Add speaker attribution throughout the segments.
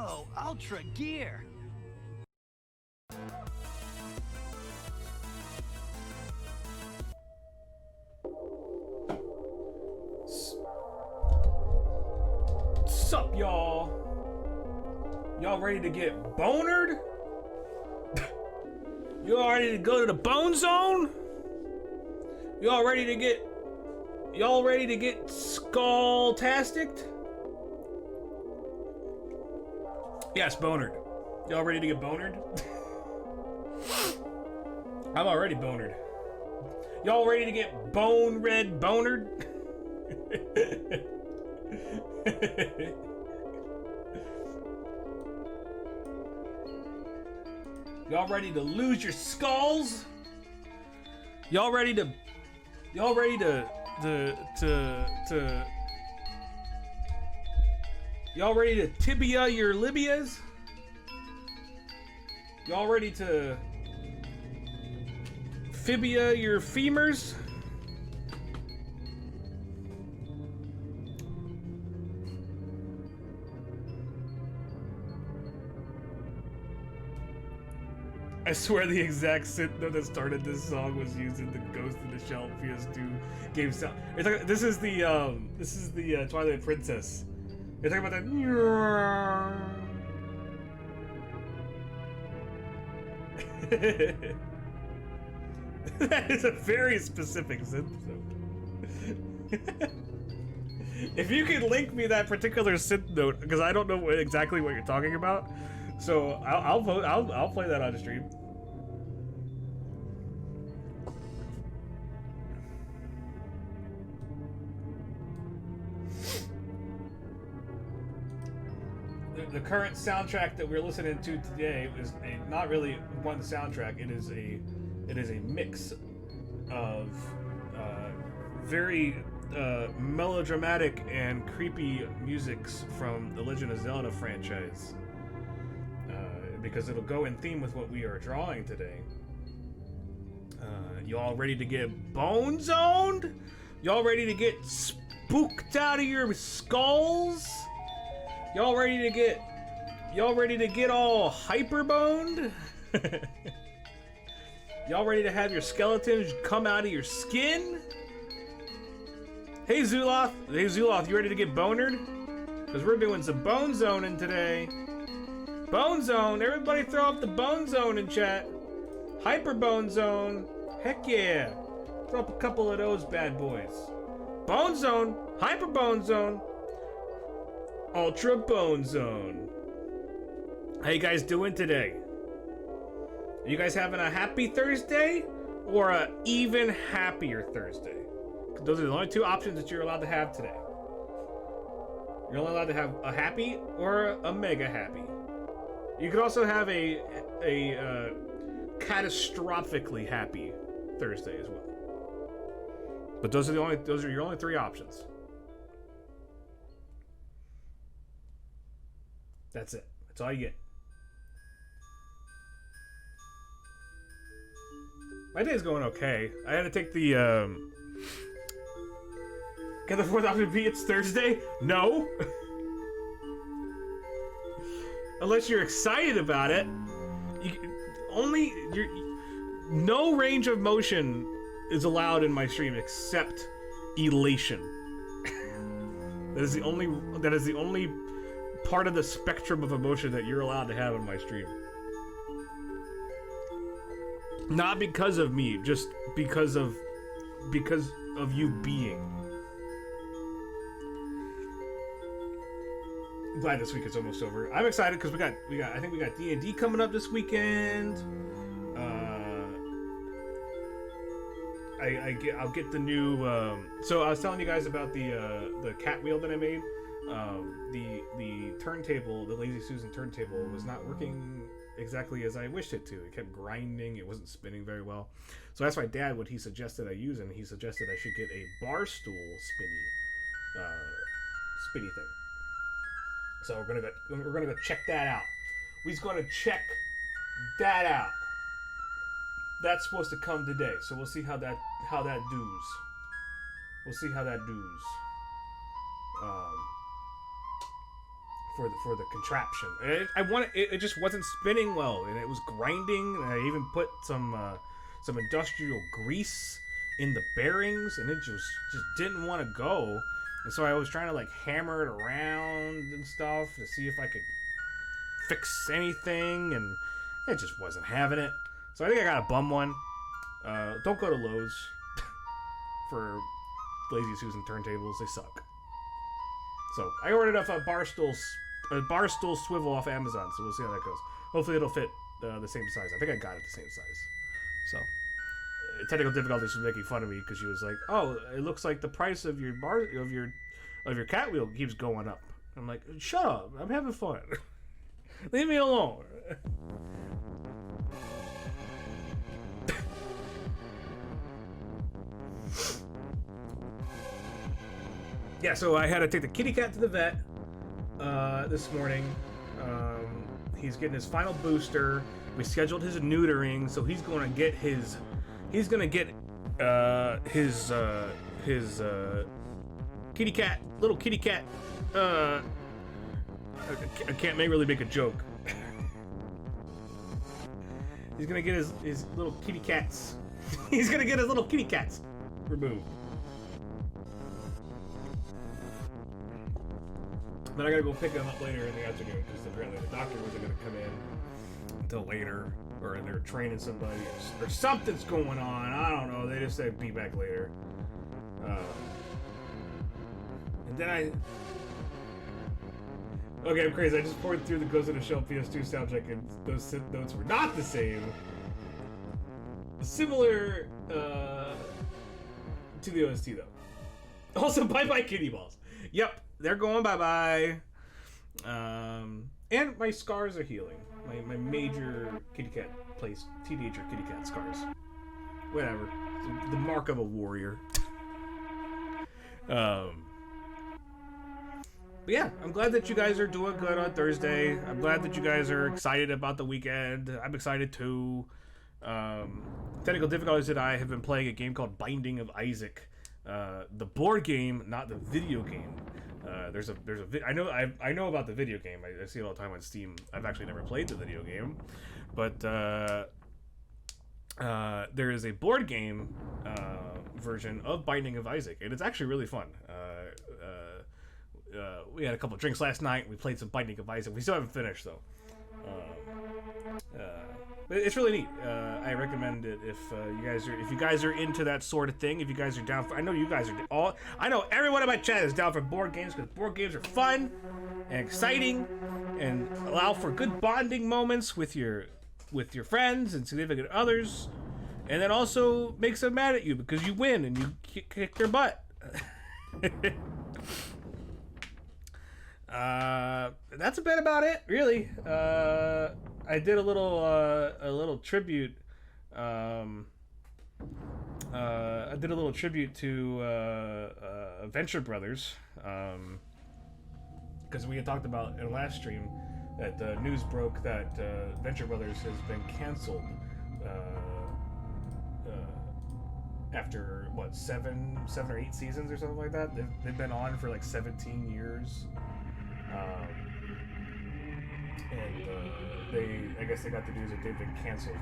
Speaker 1: Whoa, ultra gear.
Speaker 2: Sup, y'all? Y'all ready to get bonered? Y'all ready to go to the bone zone? Y'all ready to get skull-tastic? Yes, bonered. Y'all ready to get bonered? I'm already bonered. Y'all ready to get bone red bonered? Y'all ready to lose your skulls? Y'all ready to y'all ready to tibia your libias? Y'all ready to fibia your femurs? I swear the exact synth note that started this song was used in the Ghost in the Shell PS2 game sound. This is the Twilight Princess. You're talking about that. That is a very specific synth note. If you could link me that particular synth note, because I don't know exactly what you're talking about. So I'll play that on the stream. The current soundtrack that we're listening to today is not really one soundtrack. It is a mix of very melodramatic and creepy musics from the Legend of Zelda franchise. Because it'll go in theme with what we are drawing today. Y'all ready to get bone zoned? Y'all ready to get spooked out of your skulls? Y'all ready to get all hyper boned? Y'all ready to have your skeletons come out of your skin? Hey Zuloth, you ready to get bonered? Because we're doing some bone zoning today. Bone zone, everybody throw up the bone zone in chat. Hyper bone zone, heck yeah. Throw up a couple of those bad boys. Bone zone, hyper bone zone, ultra bone zone. How you guys doing today? Are you guys having a happy Thursday or a even happier Thursday? Those are the only two options that you're allowed to have today. You're only allowed to have a happy or a mega happy. You could also have a catastrophically happy Thursday as well. But those are your only three options. That's it. That's all you get. My day's going okay. I had to take the can the fourth option be it's Thursday? No. Unless you're excited about it. No range of motion is allowed in my stream except elation. That is the only part of the spectrum of emotion that you're allowed to have in my stream. Not because of me, just because of you being. I'm glad this week is almost over. I'm excited because I think we got D&D coming up this weekend. I'll get the new. So I was telling you guys about the cat wheel that I made. The turntable, the Lazy Susan turntable, was not working exactly as I wished it to. It kept grinding. It wasn't spinning very well. So that's my dad, what he suggested I use, and he suggested I should get a bar stool spinny thing. So we're gonna go check that out. We're gonna check that out. That's supposed to come today, so we'll see how that doos. We'll see how that doos. for the contraption. It just wasn't spinning well, and it was grinding. And I even put some industrial grease in the bearings, and it just didn't want to go. And so I was trying to like hammer it around and stuff to see if I could fix anything, and it just wasn't having it. So I think I got a bum one. Don't go to Lowe's for Lazy Susan turntables. They suck. So I ordered up a bar stool swivel off Amazon, so we'll see how that goes. Hopefully it'll fit the same size. I think I got it the same size. So technical difficulties was making fun of me because she was like, "Oh, it looks like the price of your cat wheel keeps going up." I'm like, "Shut up! I'm having fun. Leave me alone." Yeah, so I had to take the kitty cat to the vet this morning. He's getting his final booster. We scheduled his neutering, so he's going to get his kitty cat, little kitty cat. I can't really make a joke. He's gonna get his little kitty cats. He's gonna get his little kitty cats removed. Then I gotta go pick him up later in the afternoon because apparently the doctor wasn't gonna come in until later, or they're training somebody, or something's going on. I don't know. They just said be back later. And then okay, I'm crazy. I just poured through the Ghost in the Shell PS2 soundtrack, and those notes were not the same. Similar to the OST though. Also, bye bye kitty balls. Yep. They're going bye-bye. And my scars are healing. My major teenager kitty cat scars. Whatever. The mark of a warrior. But yeah, I'm glad that you guys are doing good on Thursday. I'm glad that you guys are excited about the weekend. I'm excited too. Technical difficulties that I have been playing a game called Binding of Isaac. The board game, not the video game. I know about the video game. I see it all the time on Steam. I've actually never played the video game, but there is a board game version of Binding of Isaac, and it's actually really fun. We had a couple drinks last night. We played some Binding of Isaac. We still haven't finished though. But it's really neat. I recommend it if you guys are into that sort of thing. If you guys are down for, I know you guys are I know everyone in my chat is down for board games because board games are fun and exciting and allow for good bonding moments with your friends and significant others, and then also makes them mad at you because you win and you kick their butt. That's a bit about it, really. I did a little tribute. I did a little tribute to Venture Brothers, because we had talked about in the last stream that news broke that Venture Brothers has been canceled after what seven or 8 seasons or something like that. They've been on for like 17 years. And I guess they got the news that they've been canceled.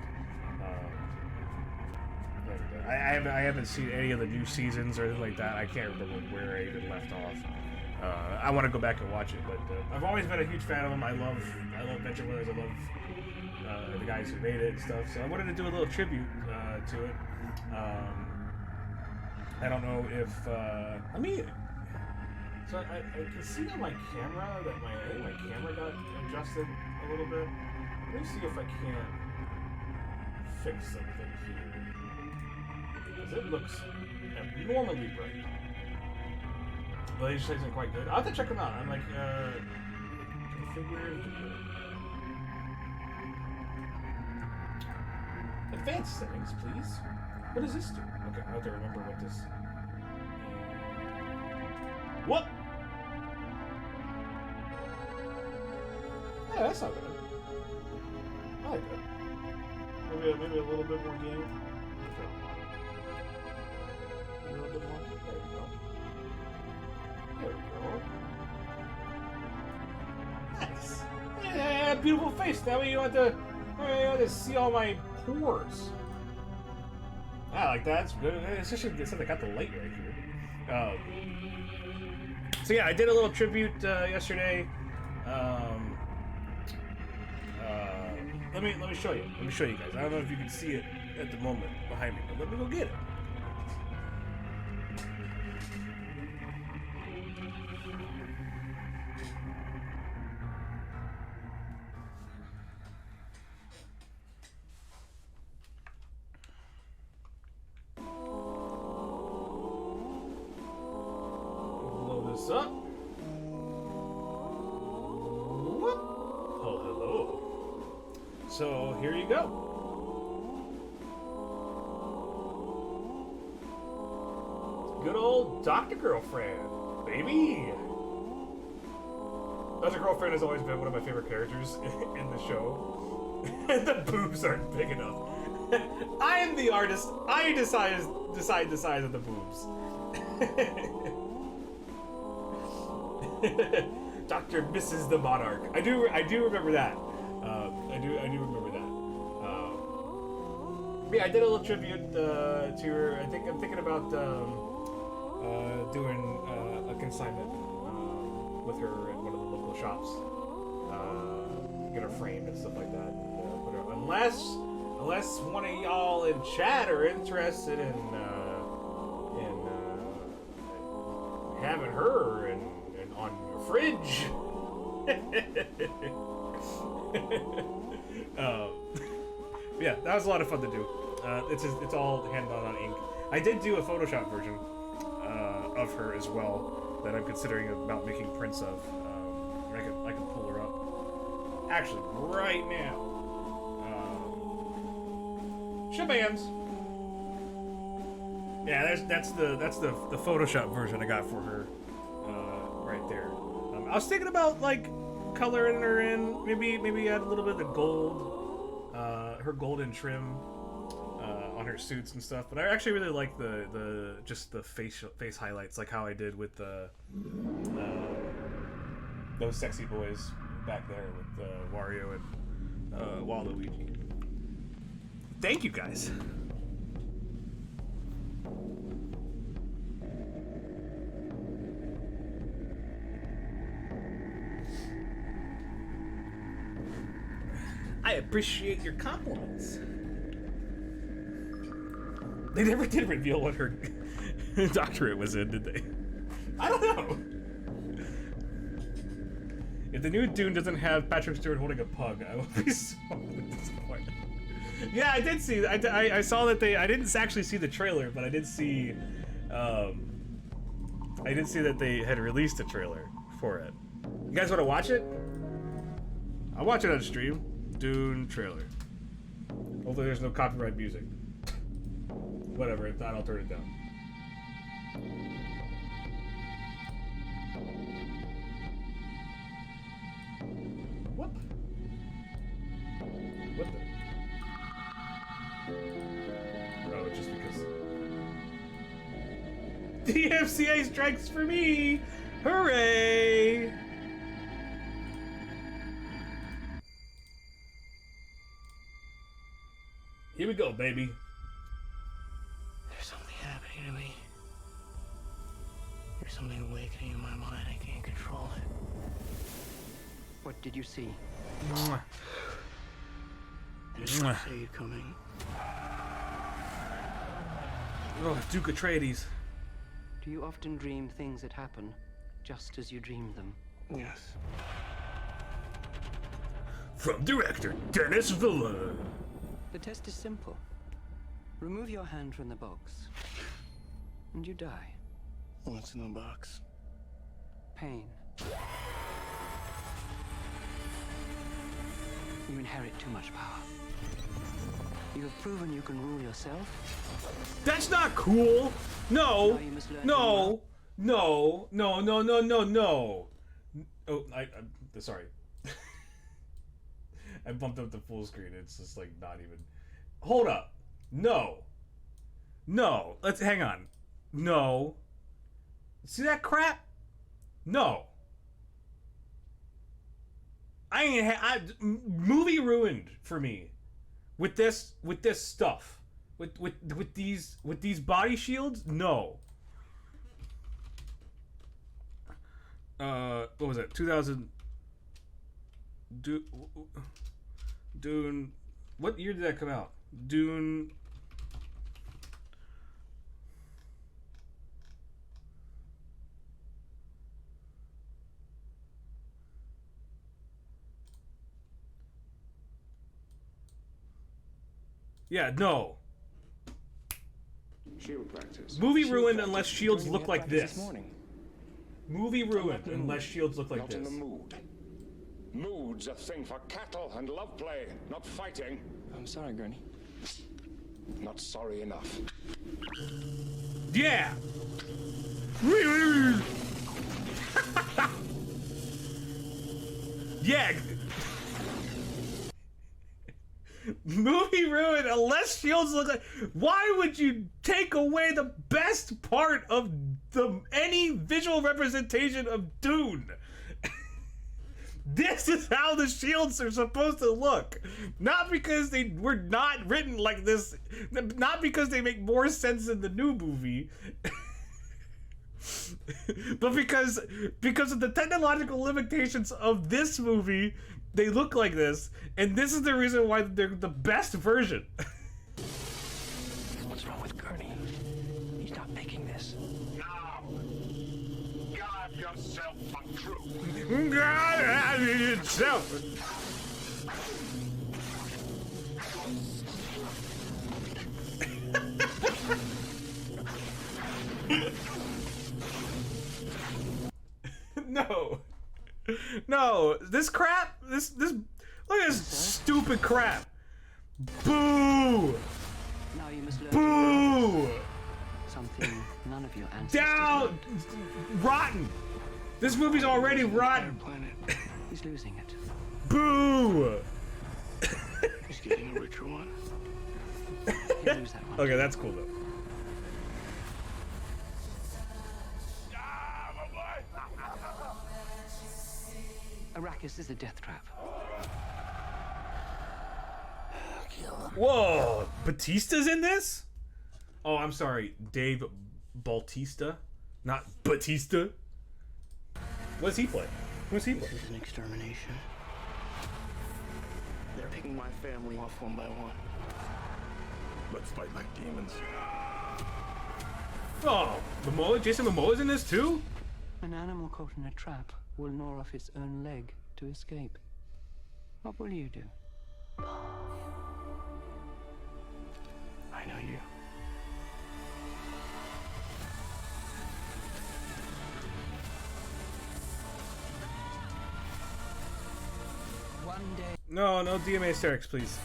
Speaker 2: I haven't seen any of the new seasons or anything like that. I can't remember where I even left off. I want to go back and watch it, but I've always been a huge fan of them. I love Venture Brothers. I love the guys who made it and stuff. So I wanted to do a little tribute to it. I don't know if so I can see on my camera that my camera got adjusted a little bit. Let me see if I can't fix something here. Because it looks abnormally bright. But it just isn't quite good. I'll have to check them out. I'm like, configure advanced settings, please. What does this do? Okay, I have to remember what this. What? Yeah, that's not bad. I like that. Maybe a little bit more game. A little bit more. There we go. There we go. beautiful face. That way you don't have to see all my pores. I like that. It's good. Especially since I got the light right here. So yeah, I did a little tribute yesterday. Let me show you. Let me show you guys. I don't know if you can see it at the moment behind me, but let me go get it. Up. Whoop. Oh, hello. So here you go. Good old Dr. Girlfriend, baby. Dr. Girlfriend has always been one of my favorite characters in the show. The boobs aren't big enough. I am the artist. I decide the size of the boobs. Dr. Mrs. the Monarch. I do remember that. I do remember that. Yeah, I did a little tribute to her. I'm thinking about doing a consignment with her at one of the local shops. Get her framed and stuff like that. Put her, unless one of y'all in chat are interested in having her and on your fridge. Yeah, that was a lot of fun to do. It's all hand-drawn on ink. I did do a Photoshop version of her as well that I'm considering about making prints of. I can pull her up actually right now. Shabams. Yeah, that's the Photoshop version I got for her. Right there. I was thinking about like coloring her in, maybe add a little bit of the gold, her golden trim on her suits and stuff. But I actually really like the just the face highlights, like how I did with the those sexy boys back there with Wario and Waluigi. Thank you guys. I appreciate your compliments. They never did reveal what her doctorate was in, did they? I don't know. If the new Dune doesn't have Patrick Stewart holding a pug, I will be so disappointed. Yeah, I did see. I saw that I didn't actually see the trailer, but I did see. I did see that they had released a trailer for it. You guys want to watch it? I'll watch it on stream. Dune trailer. Hopefully there's no copyright music. Whatever, if not, I'll turn it down. What? What the? Oh, just because. DMCA strikes for me! Hooray! Here we go, baby.
Speaker 1: There's something happening to me. There's something awakening in my mind. I can't control it. What did you see?
Speaker 2: Mwah.
Speaker 1: Did you see it coming?
Speaker 2: Oh, Duke Atreides.
Speaker 1: Do you often dream things that happen just as you dreamed them?
Speaker 2: Yes. From director Dennis Villeneuve.
Speaker 1: The test is simple. Remove your hand from the box, and you die.
Speaker 3: What's in the box?
Speaker 1: Pain. You inherit too much power. You have proven you can rule yourself.
Speaker 2: That's not cool. No.
Speaker 1: Now you must learn
Speaker 2: No. No. No. No. No. No. No. Oh, I'm sorry. I bumped up the full screen. It's just like not even. Hold up. No. No. Let's hang on. No. See that crap? No. movie ruined for me with this stuff. With these body shields? No. What was it? 2000 Dune. What year did that come out? Dune. Yeah, no.
Speaker 3: Shield practice.
Speaker 2: Movie ruined unless shields look like this. Movie ruined unless shields look like
Speaker 4: Not
Speaker 2: this.
Speaker 4: in the mood. Mood's a thing for cattle and love play, not fighting.
Speaker 3: I'm sorry, Gurney.
Speaker 4: Not sorry enough.
Speaker 2: Yeah. Yeah. Movie ruined unless shields look like. Why would you take away the best part of any visual representation of Dune? This is how the shields are supposed to look. Not because they were not written like this. Not because they make more sense in the new movie. But because of the technological limitations of this movie, they look like this, and this is the reason why they're the best version.
Speaker 1: What's wrong with Gurney? He's not making this.
Speaker 4: Now, guard yourself for truth.
Speaker 2: God itself. No, this crap, this, look at this stupid crap. Boo!
Speaker 1: Now you must learn
Speaker 2: Boo!
Speaker 1: something none of your ancestors
Speaker 2: Down!
Speaker 1: learned.
Speaker 2: Rotten! This movie's already rotten.
Speaker 3: Planet.
Speaker 1: He's losing it.
Speaker 2: Boo!
Speaker 3: He's getting a richer one.
Speaker 1: He'll lose that one.
Speaker 2: Okay, that's cool though.
Speaker 1: Arrakis is a death trap.
Speaker 2: Whoa! Batista's in this? Oh, I'm sorry. Dave Bautista? Not Batista? What does he play? Who's he play?
Speaker 3: This is an extermination. They're picking my family off one by one. Let's fight like demons.
Speaker 2: Oh, Momoa? Jason Momoa's in this too?
Speaker 1: An animal caught in a trap will gnaw off its own leg to escape. What will you do?
Speaker 3: I know you.
Speaker 1: One day.
Speaker 2: No, no DMA hysterics, please.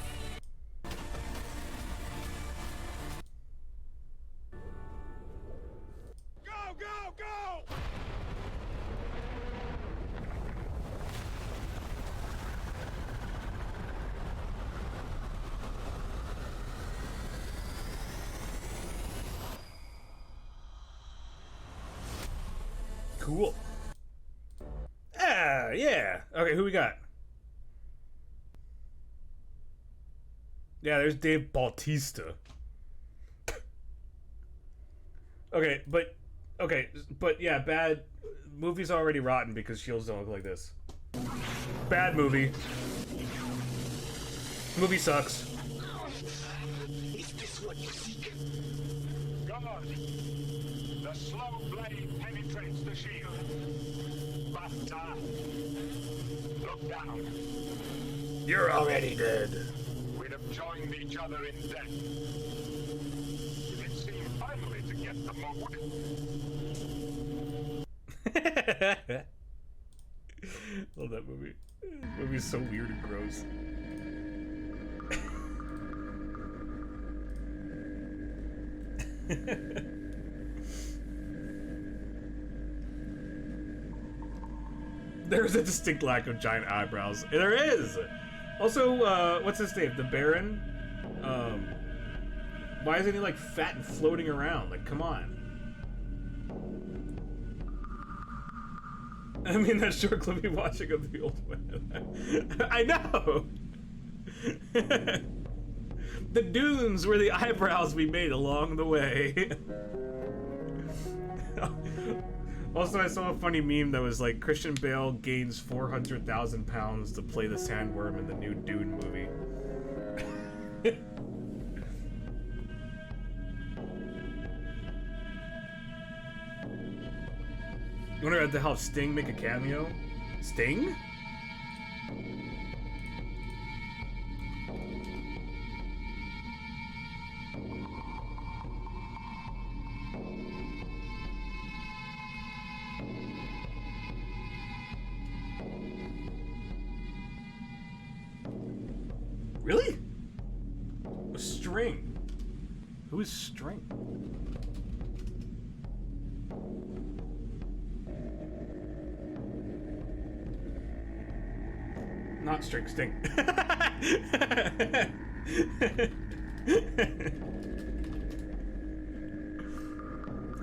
Speaker 4: Go, go, go!
Speaker 2: Cool. Ah, yeah. Okay, who we got? Yeah, there's Dave Bautista. Okay, but yeah, bad movie's already rotten because shields don't look like this. Bad movie. Movie sucks.
Speaker 4: Is this what you seek? God! The slow blade penetrates the shield. But, look down.
Speaker 2: You're already dead.
Speaker 4: We'd have joined each other in death. It seemed finally to get the mood.
Speaker 2: Love that movie. That movie's so weird and gross. There's a distinct lack of giant eyebrows. There is! Also, what's his name? The Baron? Why isn't he like fat and floating around? Like, come on. I mean that short clippy watching of the old one. I know! The dunes were the eyebrows we made along the way. Also, I saw a funny meme that was like, Christian Bale gains 400,000 pounds to play the sandworm in the new Dune movie. You wonder to help Sting make a cameo? Sting? Really? A string? Who is String? Not String, Sting.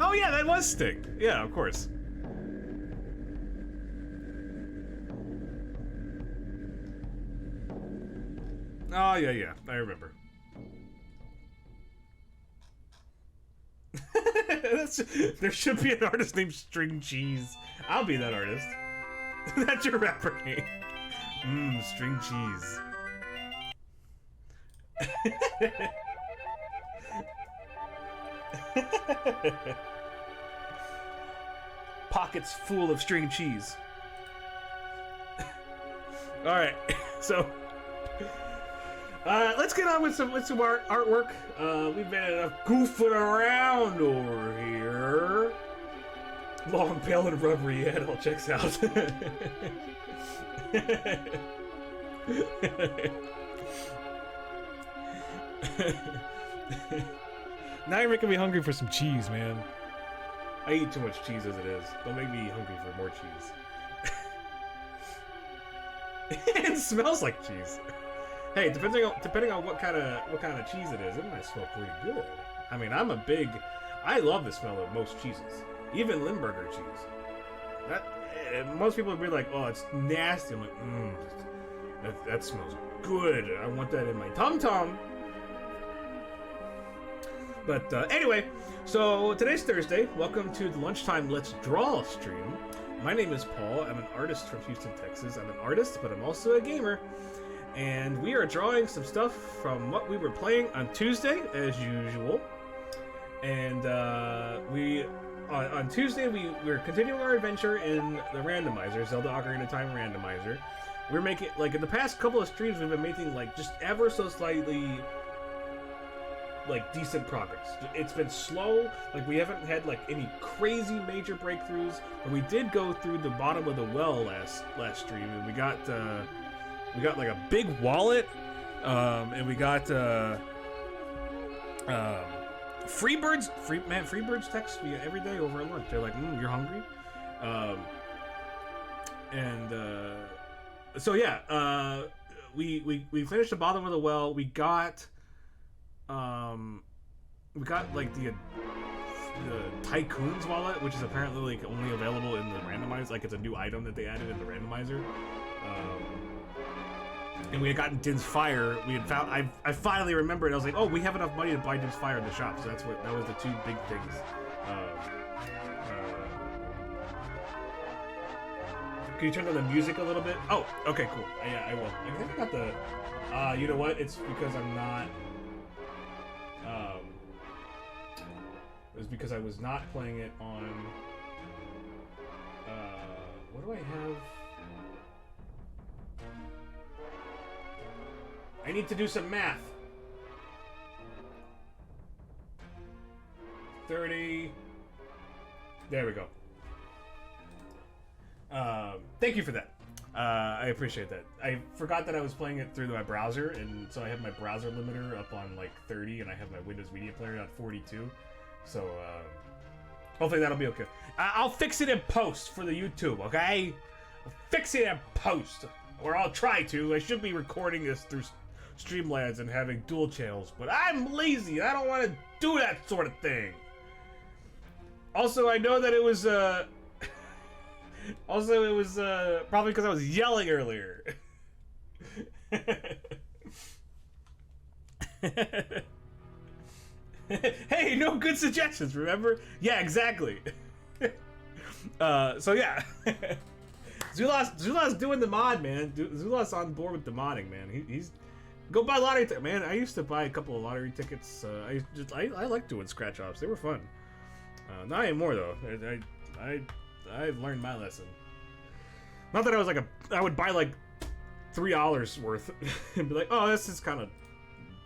Speaker 2: Oh yeah, that was Sting. Yeah, of course. Oh yeah, I remember. There should be an artist named String Cheese. I'll be that artist. That's your rapper name. String cheese. Pockets full of string cheese. Alright, so let's get on with some artwork. We've been enough goofing around over here. Long, pale, and rubbery, yeah, it all checks out. Now you're making me hungry for some cheese, man. I eat too much cheese as it is. Don't make me hungry for more cheese. It smells like cheese. Hey, depending on what kind of cheese it is, it might smell pretty good. I mean, I love the smell of most cheeses, even Limburger cheese. Most people would be like, "Oh, it's nasty." I'm like, that smells good. I want that in my tum tum. But anyway, so today's Thursday. Welcome to the Lunchtime Let's Draw stream. My name is Paul. I'm an artist from Houston, Texas. I'm an artist, but I'm also a gamer. And we are drawing some stuff from what we were playing on Tuesday, as usual. And on Tuesday, we're continuing our adventure in the randomizer, Zelda Ocarina Time randomizer. We're making, like, in the past couple of streams, we've been making, like, just ever so slightly, like, decent progress. It's been slow, like, we haven't had, like, any crazy major breakthroughs, but we did go through the bottom of the well last stream, and we got like, a big wallet, and we got, Freebirds text me every day over at lunch. They're like, "You're hungry?" So yeah, we finished the bottom of the well. We got like the Tycoon's wallet, which is apparently like only available in the randomizer. Like, it's a new item that they added in the randomizer. And we had gotten Din's Fire. We had found. I finally remembered. I was like, "Oh, we have enough money to buy Din's Fire in the shop." So that was the two big things. Can you turn on the music a little bit? Oh, okay, cool. Yeah, I will. I think I got the. You know what? It's because I'm not. It was because I was not playing it on. What do I have? I need to do some math. 30. There we go. Thank you for that. I appreciate that. I forgot that I was playing it through my browser, and so I have my browser limiter up on like 30, and I have my Windows Media Player at 42. So hopefully that'll be okay. I'll fix it in post for the YouTube, okay? I'll fix it in post, or I'll try to. I should be recording this through Streamlabs and having dual channels, but I'm lazy. I don't want to do that sort of thing. Also, I know that it was Also, it was probably because I was yelling earlier. Hey, no good suggestions, remember? Yeah, exactly. So yeah. Zula's doing the mod, man. Zula's on board with the modding, man. He's go buy lottery tickets, man. I used to buy a couple of lottery tickets. I like doing scratch offs. They were fun. Not anymore though. I've learned my lesson. Not that I was like I would buy like $3 worth and be like, oh, this is kind of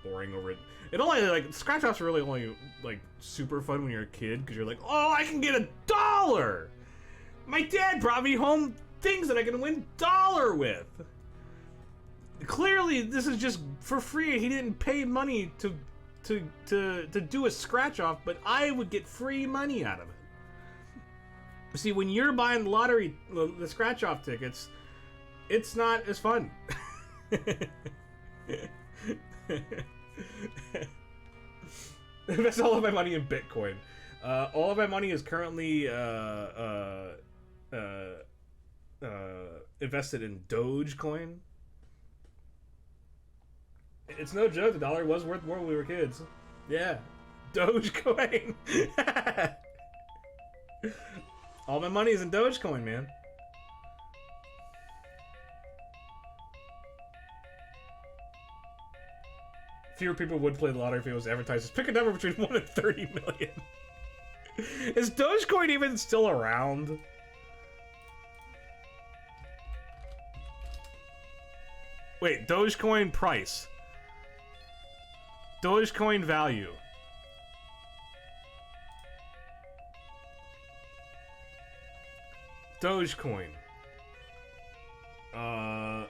Speaker 2: boring over it. It only like scratch offs are really only like super fun when you're a kid because you're like, oh, I can get $1. My dad brought me home things that I can win $1 with. Clearly, this is just for free. He didn't pay money to do a scratch off, but I would get free money out of it. See, when you're buying the lottery, the scratch off tickets, it's not as fun. Invest all of my money in Bitcoin. All of my money is currently invested in Dogecoin. It's no joke, the dollar was worth more when we were kids. Yeah. Dogecoin. All my money is in Dogecoin, man. Fewer people would play the lottery if it was advertised as pick a number between 1 and 30 million. Is Dogecoin even still around? Wait, Dogecoin price. Dogecoin value. Dogecoin. I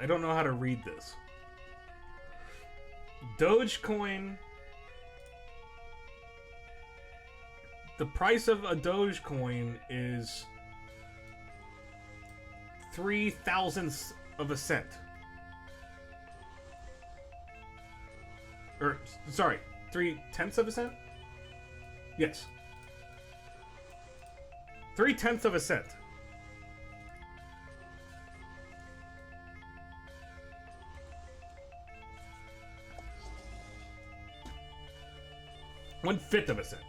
Speaker 2: don't know how to read this. Dogecoin. The price of a Dogecoin is 0.003 of a cent. Or, sorry, 0.003 of a cent? Yes. 0.003 of a cent. One-fifth of a cent.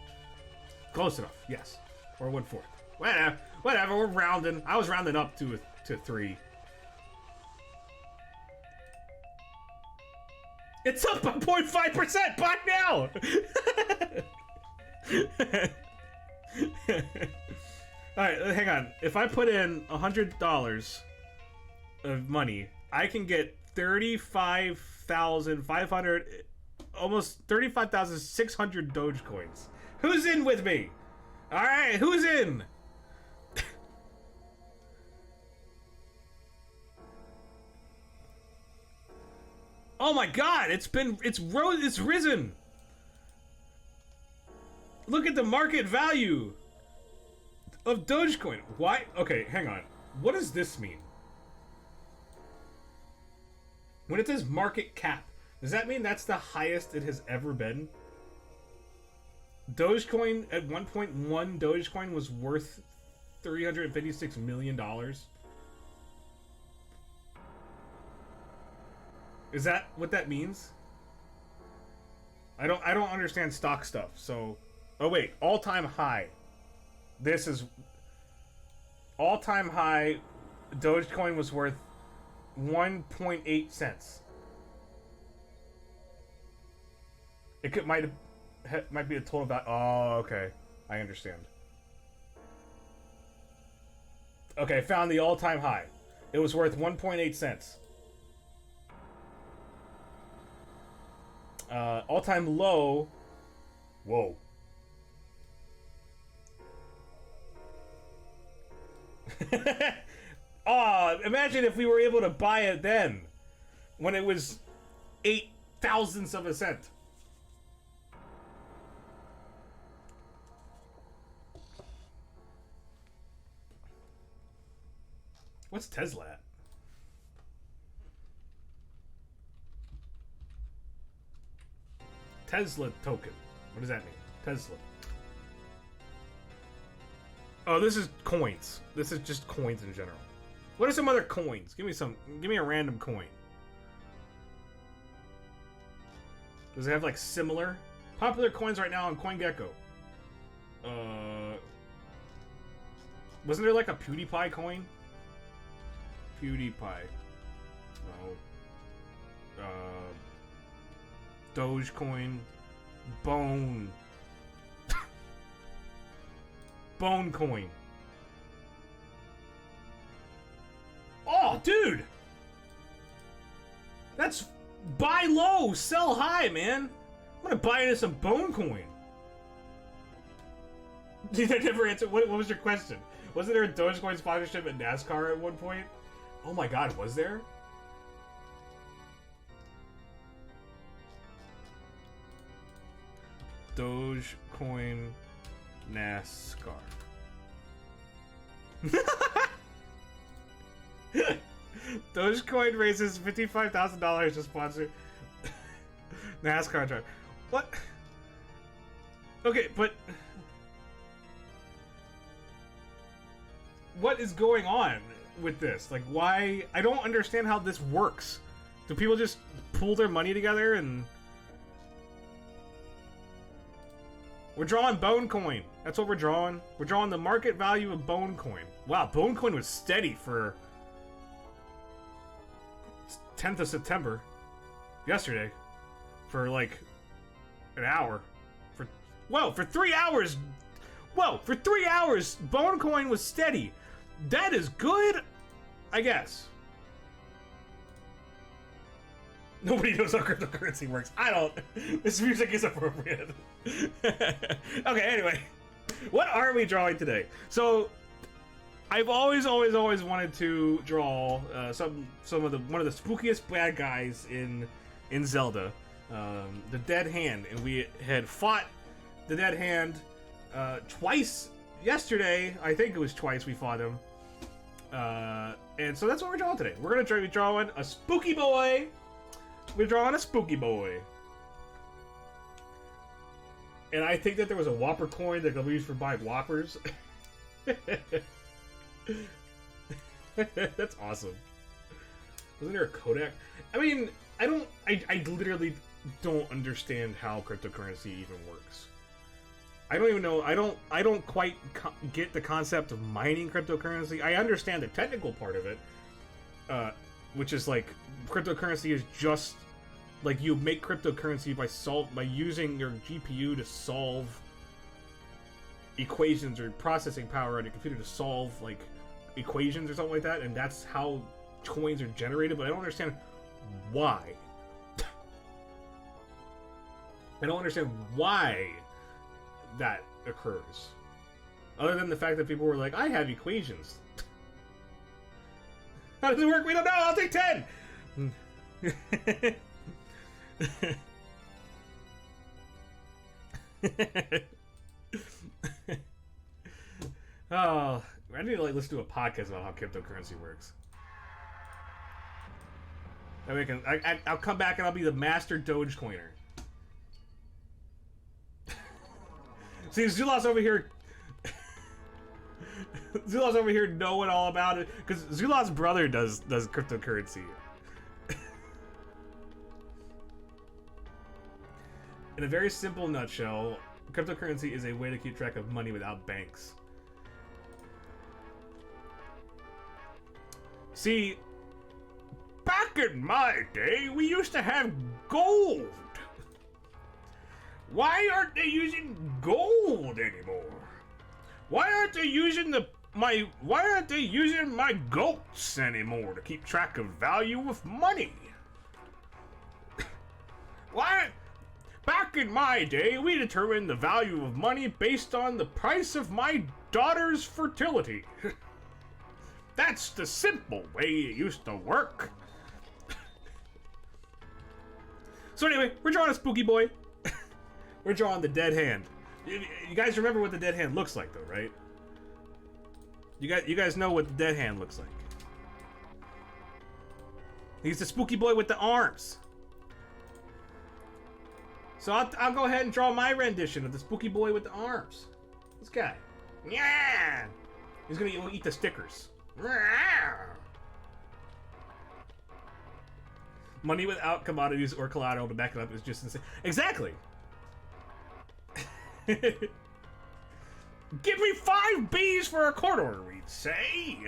Speaker 2: Close enough, yes. Or 1/4. Whatever, we're rounding. I was rounding up to 3. It's up by 0.5%! Buy now! Alright, hang on. If I put in $100 of money, I can get 35,500, almost 35,600 Dogecoins. Who's in with me? Alright, who's in? Oh my god, it's risen. Look at the market value of Dogecoin. Why? Okay, hang on. What does this mean? When it says market cap, does that mean that's the highest it has ever been? Dogecoin at 1.1, Dogecoin was worth $356 million. Is that what that means? I don't understand stock stuff. So, oh wait, all-time high. This is all-time high. Dogecoin was worth 1.8 cents. It might be a total about. Oh, okay, I understand. Okay, found the all-time high. It was worth 1.8 cents. All-time low. Whoa. Oh, imagine if we were able to buy it then, when it was 0.008 of a cent. What's Tesla at? Tesla token. What does that mean? Tesla. Oh, this is coins. This is just coins in general. What are some other coins? Give me a random coin. Does it have like similar? Popular coins right now on CoinGecko. Wasn't there like a PewDiePie coin? PewDiePie. No. Dogecoin. Bone. Bone coin. Oh, dude! That's buy low, sell high, man. I'm gonna buy into some Bone coin. Did I never answer? What was your question? Wasn't there a Dogecoin sponsorship at NASCAR at one point? Oh my god, was there? Dogecoin NASCAR. Dogecoin raises $55,000 to sponsor NASCAR drive. What? Okay, but what is going on with this? Like, why? I don't understand how this works. Do people just pool their money together and... We're drawing Bone Coin. That's what we're drawing. We're drawing the market value of Bone Coin. Wow, Bone Coin was steady for 10th of September. Yesterday. For like an hour. For 3 hours. Whoa, for 3 hours, Bone Coin was steady. That is good, I guess. Nobody knows how cryptocurrency works. I don't. This music is appropriate. Okay, anyway. What are we drawing today? So, I've always wanted to draw one of the spookiest bad guys in Zelda, the Dead Hand, and we had fought the Dead Hand twice yesterday. I think it was twice we fought him, and so that's what we're drawing today. We're gonna be drawing a spooky boy. We're drawing a spooky boy. And I think that there was a Whopper coin that could be used for buying Whoppers. That's awesome. Wasn't there a Kodak? I mean, I literally don't understand how cryptocurrency even works. I don't even know. I don't quite get the concept of mining cryptocurrency. I understand the technical part of it, which is like cryptocurrency is just like you make cryptocurrency by using your GPU to solve equations or processing power on your computer to solve like equations or something like that, and that's how coins are generated. But I don't understand why. I don't understand why that occurs, other than the fact that people were like, I have equations. How does it work? We don't know. I'll take 10. Oh, I need to like listen to a podcast about how cryptocurrency works. That way I'll come back and I'll be the master Dogecoiner. See, Zulaw's over here. Zulaw's over here knowing all about it because Zulaw's brother does cryptocurrency. In a very simple nutshell, cryptocurrency is a way to keep track of money without banks. See, back in my day, we used to have gold. Why aren't they using gold anymore? Why aren't they using my goats anymore to keep track of value of money? Why? Back in my day, we determined the value of money based on the price of my daughter's fertility. That's the simple way it used to work. So anyway, we're drawing a spooky boy. We're drawing the Dead Hand. You guys remember what the Dead Hand looks like, though, right? You guys know what the Dead Hand looks like. He's the spooky boy with the arms. So I'll go ahead and draw my rendition of the spooky boy with the arms. This guy. Yeah. He's gonna eat the stickers. Money without commodities or collateral to back it up is just insane. Exactly. Give me 5 B's for a court order, we'd say.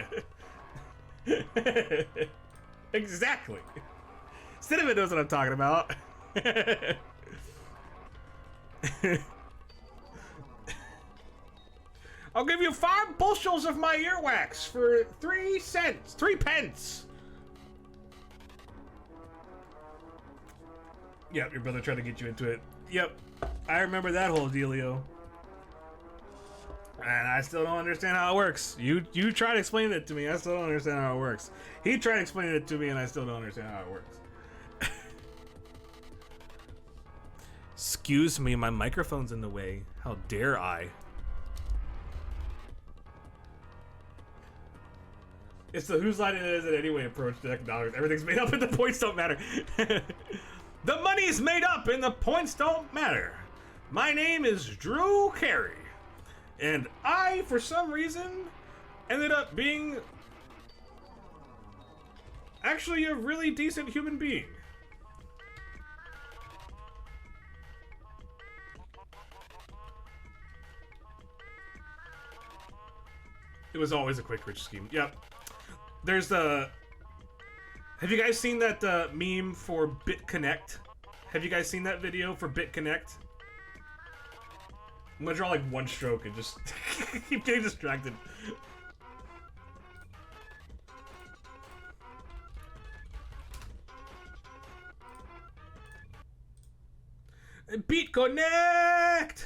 Speaker 2: Exactly. Cinnamon knows what I'm talking about. I'll give you 5 bushels of my earwax for 3 cents, 3 pence. Yep, your brother tried to get you into it. Yep, I remember that whole dealio. And I still don't understand how it works. You try to explain it to me, I still don't understand how it works. He tried to explain it to me and I still don't understand how it works. Excuse me, my microphone's in the way. How dare I? It's the whose line it is it anyway approach to $10. Everything's made up and the points don't matter. The money's made up and the points don't matter. My name is Drew Carey. And I, for some reason, ended up being actually a really decent human being. It was always a quick rich scheme. Yep. There's the... Have you guys seen that meme for BitConnect? Have you guys seen that video for BitConnect? I'm gonna draw like one stroke and just keep getting distracted. BitConnect!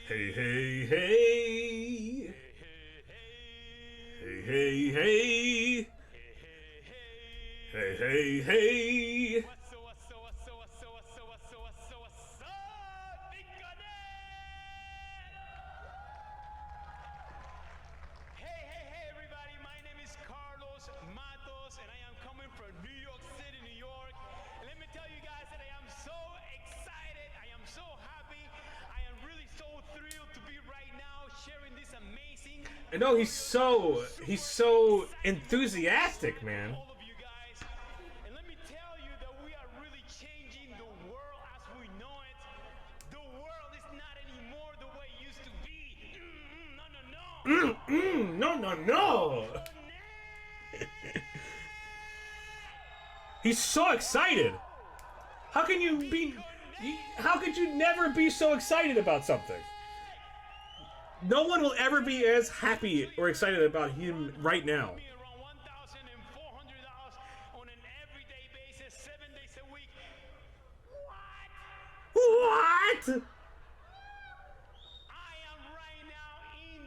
Speaker 2: Hey, hey, hey. Hey, hey, hey. Hey, hey, hey. I know he's so enthusiastic, man.
Speaker 5: All of you guys, and let me tell you that we are really changing the world as we know it. The world is not anymore the way it used to be.
Speaker 2: No, no, no. He's so excited. How can you be? How could you never be so excited about something? No one will ever be as happy or excited about him right now.
Speaker 5: Around $1,400 on an everyday basis, 7 days a week.
Speaker 2: What?
Speaker 5: I am right now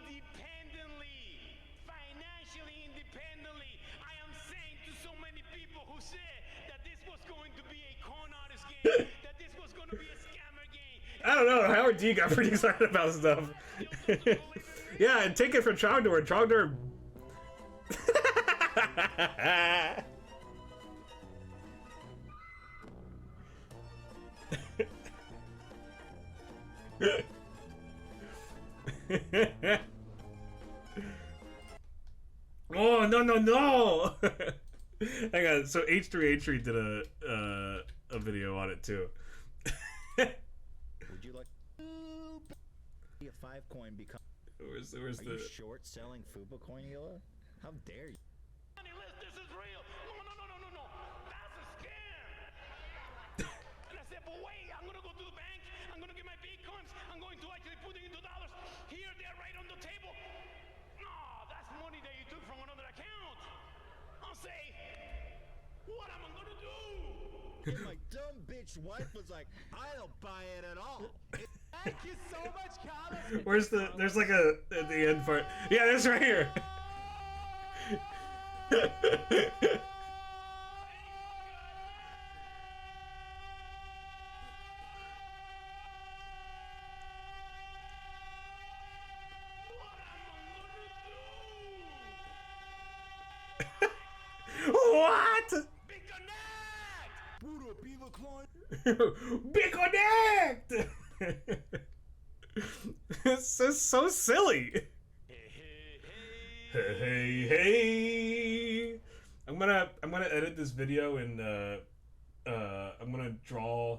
Speaker 5: independently, financially independently. I am saying to so many people who said that this was going to be a con artist game, that this was going to be a scammer game.
Speaker 2: I don't know. Howard D got pretty excited about stuff. Yeah, and take it from Trogdor. Trogdor. Oh no no no! Hang on. So H3 did a video on it too.
Speaker 6: Would you like a 5-coin become?
Speaker 2: Where's
Speaker 6: Are
Speaker 2: the?
Speaker 6: you short selling Fuba coin, Hila? How dare you?
Speaker 5: This is real. No. That's a scam. And I said, but wait, I'm going to go to the bank. I'm going to get my Bitcoins. I'm going to actually put it into dollars. Here, they're right on the table. No, that's money that you took from another account. I'll say, what am I going to do?
Speaker 6: And my dumb bitch wife was like, I don't buy it at all.
Speaker 5: Thank you so much, Carlos.
Speaker 2: Where's the? There's like a at the end part. Yeah, that's right here. What?
Speaker 5: BitConnect!
Speaker 2: Big connect! It's just so silly. Hey, hey. I'm gonna edit this video and I'm gonna draw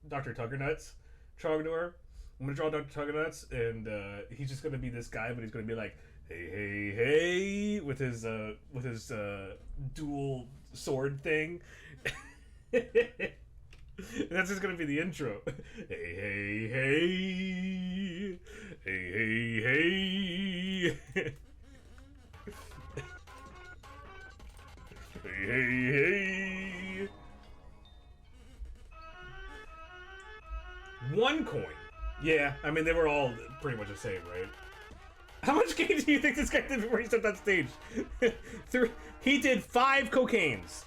Speaker 2: Dr. Tuggernuts Trogdor. I'm gonna draw Dr. Tuggernuts, and he's just gonna be this guy, but he's gonna be like, hey, hey, hey, with his dual sword thing. And that's just gonna be the intro. Hey, hey, hey, hey, hey, hey. Hey, hey, hey. 1 coin. Yeah, I mean, they were all pretty much the same, right? How much game do you think this guy did before he stepped on stage? He did 5 cocaines.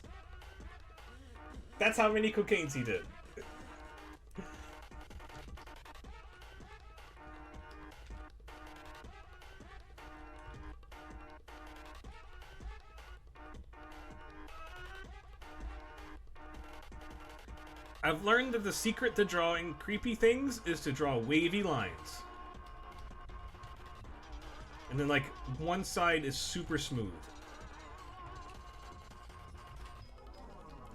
Speaker 2: That's how many cocaines he did. I've learned that the secret to drawing creepy things is to draw wavy lines. And then, like, one side is super smooth.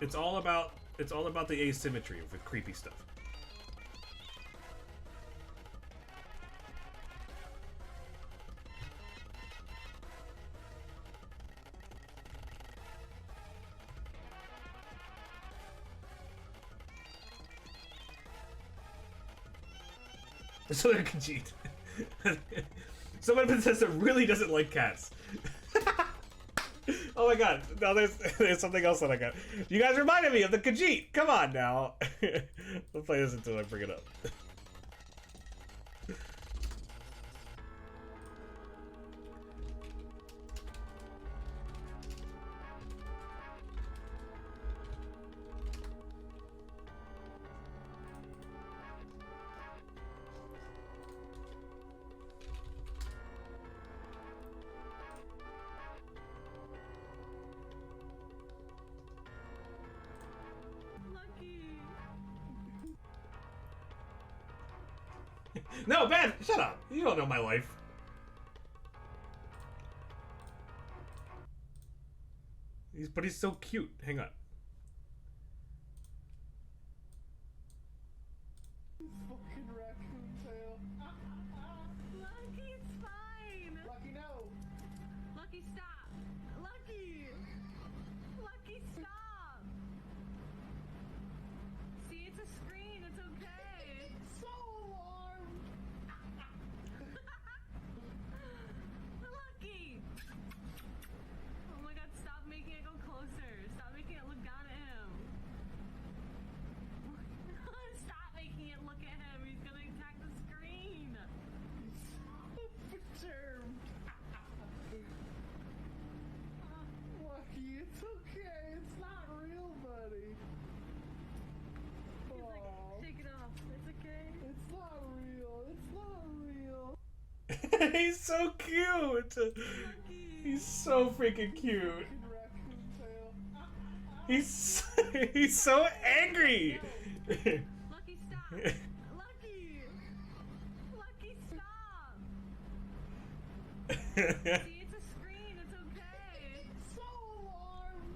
Speaker 2: It's all about the asymmetry with creepy stuff. So they're Khajiit. Someone Bethesda really doesn't like cats. Oh my god, now there's something else that I got. You guys reminded me of the Khajiit. Come on now. We'll play this until I bring it up. No, Ben, shut up. You don't know my life. But he's so cute. Hang on.
Speaker 6: Fucking raccoon tail.
Speaker 7: Lucky, it's fine.
Speaker 6: Lucky, no.
Speaker 7: Lucky, stop. Lucky. Lucky, stop. See, it's a screen. It's okay.
Speaker 6: So alarmed.
Speaker 7: Lucky. Oh my god, stop making it go closer. Stop making it look down at him. Stop making it look at him. He's gonna attack the screen.
Speaker 6: Perturbed. Lucky, it's okay. It's not real, buddy.
Speaker 7: He's like, shake it off. It's okay.
Speaker 6: It's not real. It's not real.
Speaker 2: He's so cute. He's so freaking cute.
Speaker 6: Fucking raccoon tail.
Speaker 2: He's so angry.
Speaker 7: Lucky, stop. Lucky. Lucky, stop. See, it's a screen. It's okay.
Speaker 6: So alarmed.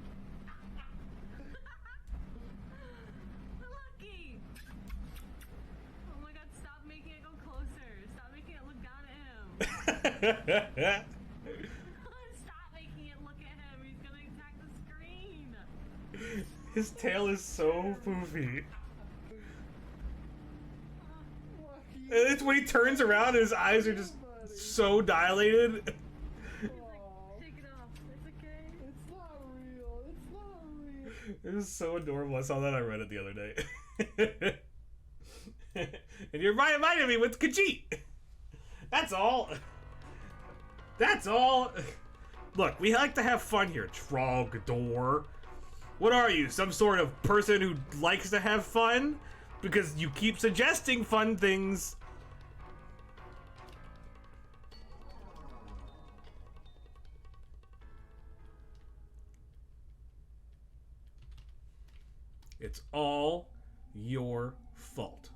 Speaker 7: Lucky. Oh my god, stop making it go closer. Stop making it look down at him. Stop making it look at him. He's gonna attack the screen.
Speaker 2: His tail is so poofy.
Speaker 6: Lucky.
Speaker 2: And it's when he turns around and his eyes are just so dilated.
Speaker 7: He's like, shake it off. It's okay.
Speaker 6: It's not real. It's not real.
Speaker 2: It was so adorable. I saw that on Reddit the other day. And you reminded me with Khajiit. That's all. That's all. Look, we like to have fun here, Trogdor. What are you, some sort of person who likes to have fun? Because you keep suggesting fun things. It's all your fault.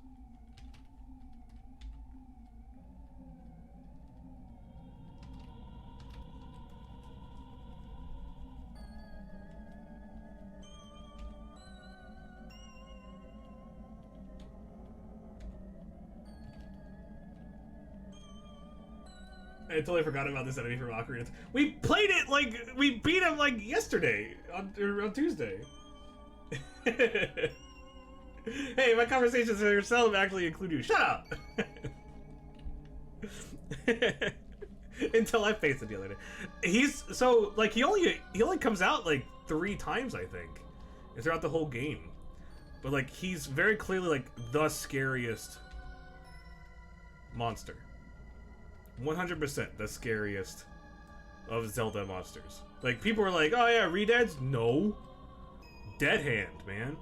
Speaker 2: I totally forgot about this enemy from Ocarina. We played it like we beat him like yesterday on Tuesday. Hey, my conversations with yourself actually include you. Shut up. Until I faced it the other day. He's so like he only comes out like 3 times I think, throughout the whole game. But like he's very clearly like the scariest monster. 100% the scariest of Zelda monsters. Like, people are like, oh yeah, Redeads? No. Dead Hand, man.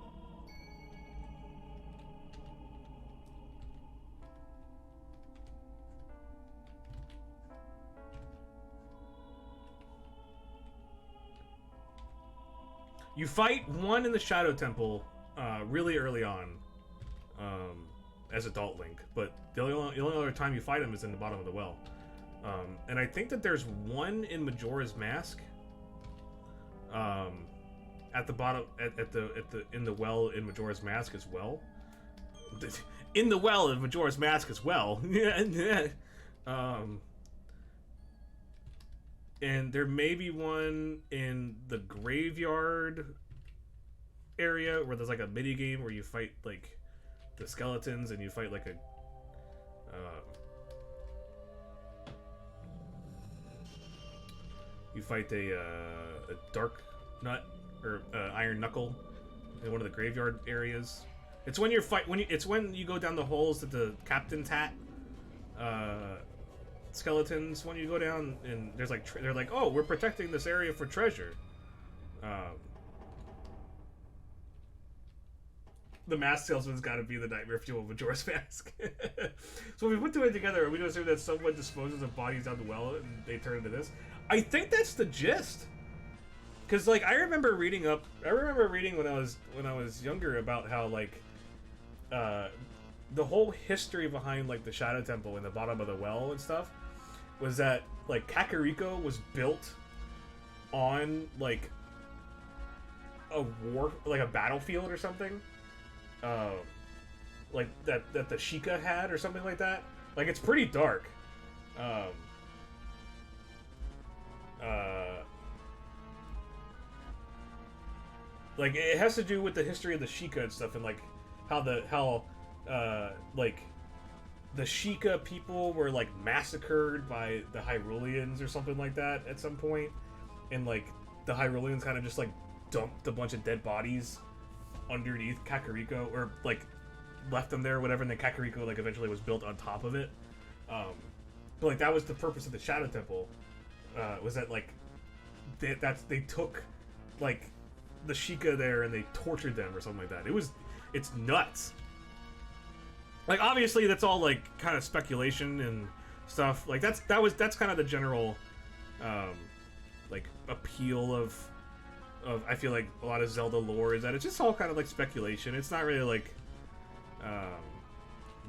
Speaker 2: You fight one in the Shadow Temple really early on as Adult Link, but the only other time you fight him is in the bottom of the well. And I think that there's one in Majora's Mask at the bottom in the well in Majora's Mask as well. In the well in Majora's Mask as well. And there may be one in the graveyard area where there's like a mini game where you fight like the skeletons and you fight like a dark nut or iron knuckle in one of the graveyard areas. It's when it's when you go down the holes that the captain's hat skeletons. When you go down and there's like they're like, oh, we're protecting this area for treasure. The mask salesman's got to be the nightmare fuel of Majora's Mask. So we put two together. We don't assume that someone disposes of bodies down the well and they turn into this. I think that's the gist. Because like I remember reading when I was younger about how like the whole history behind like the Shadow Temple in the bottom of the well and stuff was that like Kakariko was built on like a battlefield or something. Like that the Sheikah had or something like that. Like it's pretty dark. Like it has to do with the history of the Sheikah and stuff, and like how like the Sheikah people were like massacred by the Hyruleans or something like that at some point, and like the Hyruleans kind of just like dumped a bunch of dead bodies underneath Kakariko, or like left them there or whatever, and then Kakariko like eventually was built on top of it. But like that was the purpose of the Shadow Temple, was that like they took like the Sheikah there and they tortured them or something like that. It's nuts. Like obviously that's all like kind of speculation and stuff. Like that's kind of the general like appeal of I feel like a lot of Zelda lore is that it's just all kind of like speculation. It's not really like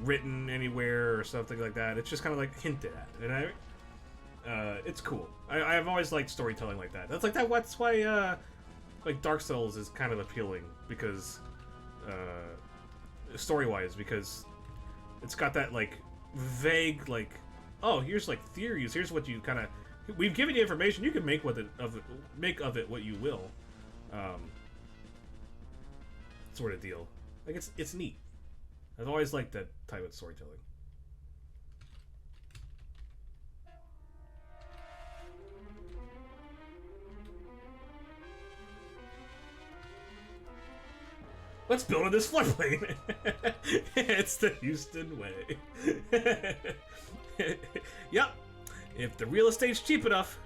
Speaker 2: written anywhere or something like that. It's just kind of like hinted at, and it's cool. I've always liked storytelling like that. That's why like Dark Souls is kind of appealing, because story-wise, because it's got that like vague like, oh, here's like theories, here's what you kind of, we've given you information, you can make of it what you will, sort of deal. Like it's neat. I've always liked that type of storytelling. Let's build on this floodplain. It's the Houston way. Yep. If the real estate's cheap enough.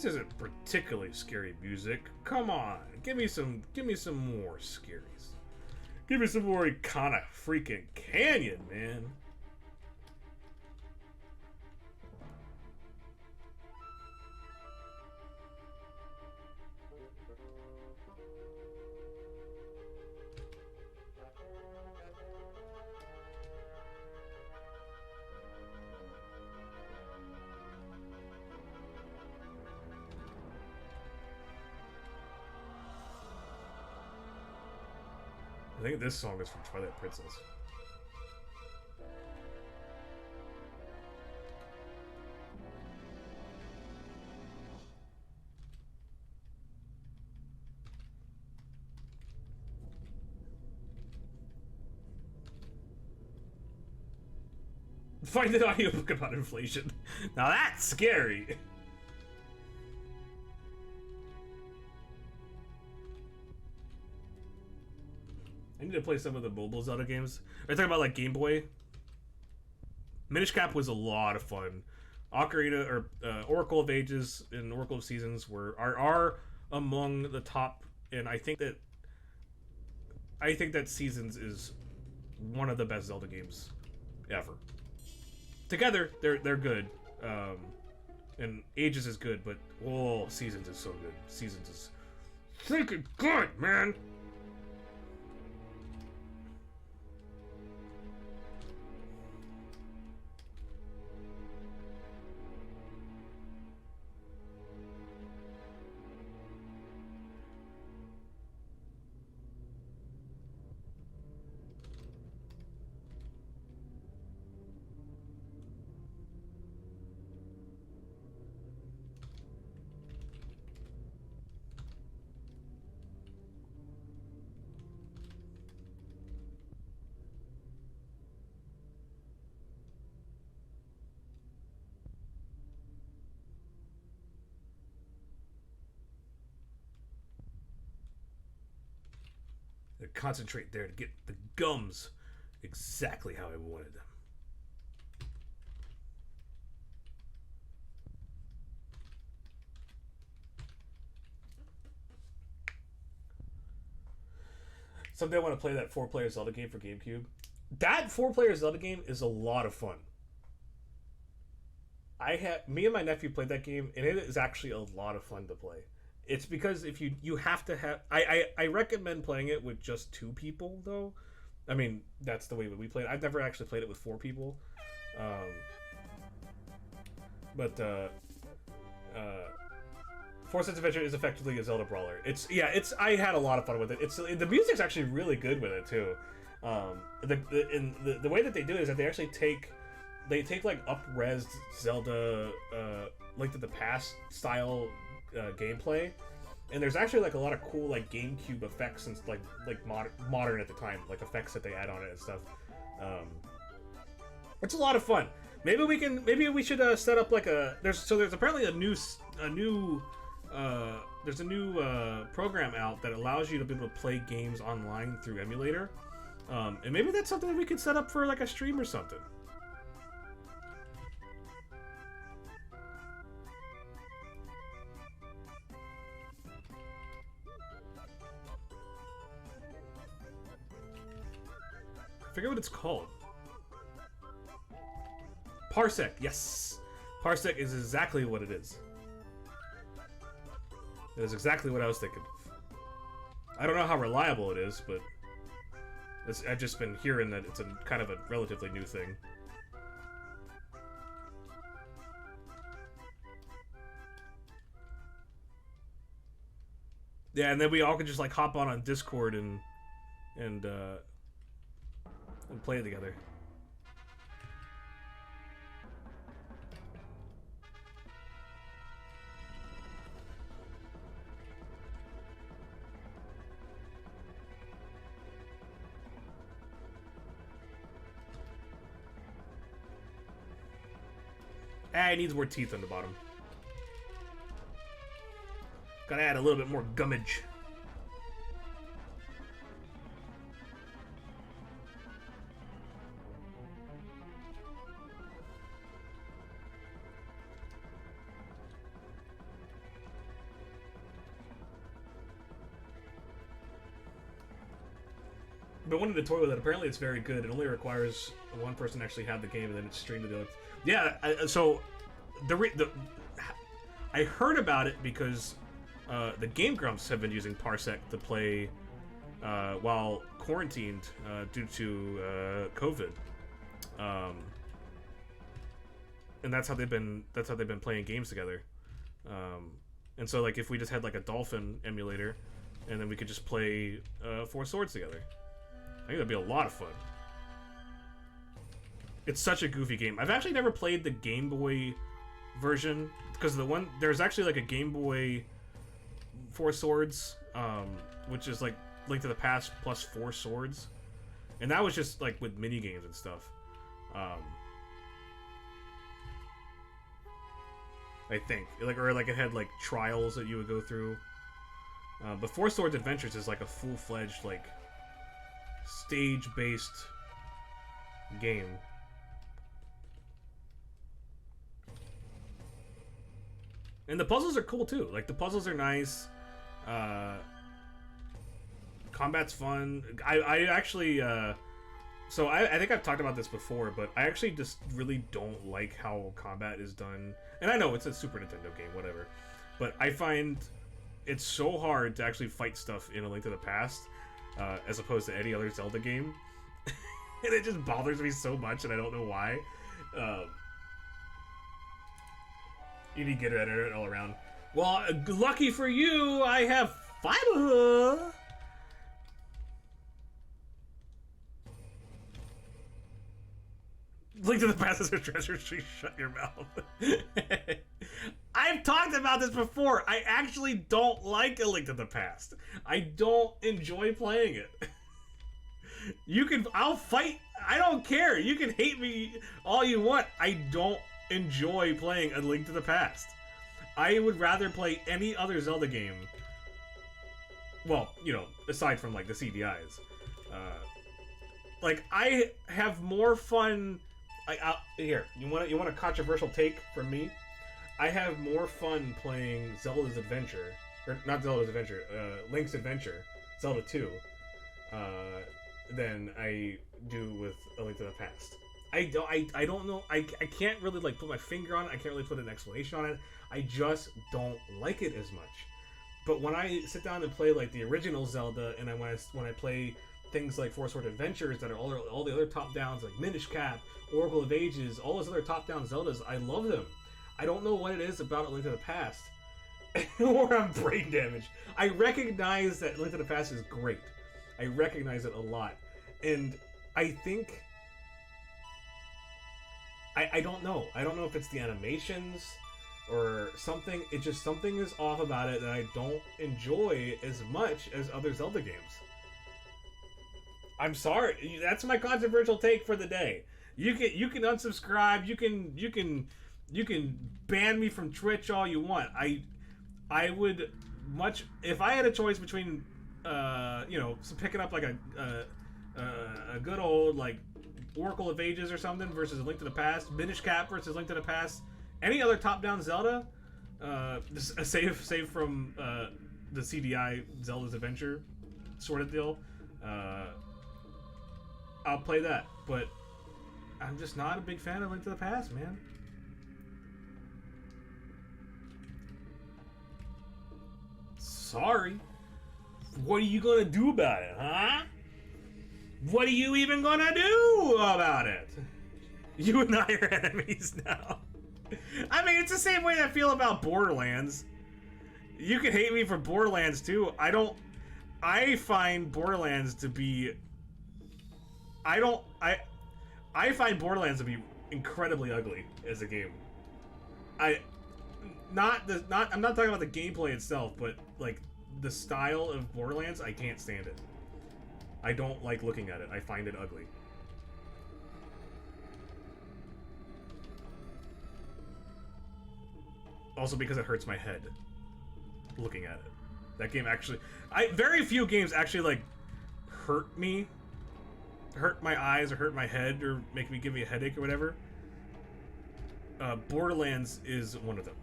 Speaker 2: This isn't particularly scary music. Come on, give me some more scaries. Give me some more kind of freaking Canyon, man. I think this song is from Twilight Princess. Find an audiobook about inflation. Now that's scary. I need to play some of the mobile Zelda games. Are you talking about like Game Boy? Minish Cap was a lot of fun. Ocarina or Oracle of Ages and Oracle of Seasons are among the top, and I think that Seasons is one of the best Zelda games ever. Together, they're good, and Ages is good, but oh, Seasons is so good. Seasons is freaking good, man. Concentrate there to get the gums exactly how I wanted them. Someday I want to play that 4-player Zelda game for GameCube. That 4-player Zelda game is a lot of fun. Me and my nephew played that game, and it is actually a lot of fun to play. It's because if you have to have... I recommend playing it with just 2 people, though. I mean, that's the way that we played it. I've never actually played it with 4 people. Four Sense Adventure is effectively a Zelda brawler. I had a lot of fun with it. The music's actually really good with it, too. The way that they do it is that they actually take like up-res Zelda Link to the Past style gameplay, and there's actually like a lot of cool like GameCube effects and like modern at the time, like effects that they add on it and stuff. It's a lot of fun. Maybe we should set up like there's apparently a new program out that allows you to be able to play games online through emulator, and maybe that's something that we could set up for like a stream or something. I forget what it's called. Parsec, yes. Parsec is exactly what it is. It is exactly what I was thinking of. I don't know how reliable it is, but I've just been hearing that it's a kind of a relatively new thing. Yeah, and then we all could just like hop on Discord and play it together. It needs more teeth on the bottom. Gotta add a little bit more gummage. been wanting to toy with it. Apparently, it's very good. It only requires one person to actually have the game, and then it's streamed to the other. Yeah. So I heard about it because the Game Grumps have been using Parsec to play while quarantined due to COVID, and that's how they've been playing games together. And so, like, if we just had like a Dolphin emulator, and then we could just play Four Swords together, I think that'd be a lot of fun. It's such a goofy game. I've actually never played the Game Boy version because there's actually like a Game Boy Four Swords, which is like Link to the Past plus Four Swords, and that was just like with mini games and stuff. I think like it had like trials that you would go through. But Four Swords Adventures is like a full-fledged like stage-based game. And the puzzles are cool too. Like the puzzles are nice. Combat's fun. I actually so I think I've talked about this before, but I actually just really don't like how combat is done. And I know it's a Super Nintendo game, whatever. But I find it's so hard to actually fight stuff in A Link to the Past, as opposed to any other Zelda game. And it just bothers me so much, and I don't know why. You need to get it all around. Well, lucky for you, I have fiber. Link to the Past is a treasure tree. Shut your mouth. I've talked about this before. I actually don't like A Link to the Past. I don't enjoy playing it. I'll fight. I don't care. You can hate me all you want. I don't enjoy playing A Link to the Past. I would rather play any other Zelda game. Well, you know, aside from like the CDIs. Like I have more fun. Here, you want a controversial take from me? I have more fun playing Zelda's Adventure, or not Zelda's Adventure, Link's Adventure, Zelda 2, than I do with A Link to the Past. I don't know. I can't really like put my finger on it. I can't really put an explanation on it. I just don't like it as much. But when I sit down and play like the original Zelda, and when I play things like Four Sword Adventures that are all the other top downs like Minish Cap, Oracle of Ages, all those other top down Zeldas, I love them. I don't know what it is about A Link to the Past. Or I'm brain damaged. I recognize that Link to the Past is great. I recognize it a lot. And I think I don't know. I don't know if it's the animations or something. It just something is off about it that I don't enjoy as much as other Zelda games. I'm sorry. That's my controversial take for the day. You can unsubscribe. You can ban me from Twitch all you want. I would much if I had a choice between picking up like a good old like Oracle of Ages or something versus A Link to the Past, Minish Cap versus Link to the Past, any other top-down Zelda, save from the CDI Zelda's Adventure sort of deal, I'll play that. But I'm just not a big fan of Link to the Past, man. Sorry. What are you gonna do about it, huh? What are you even gonna do about it? You and I are enemies now. I mean, it's the same way I feel about Borderlands. You can hate me for Borderlands too. I find Borderlands to be... I find Borderlands to be incredibly ugly as a game. I'm not talking about the gameplay itself, but like the style of Borderlands, I can't stand it. I don't like looking at it. I find it ugly. Also because it hurts my head looking at it. That game actually... very few games actually like hurt me. Hurt my eyes or hurt my head or give me a headache or whatever. Borderlands is one of them.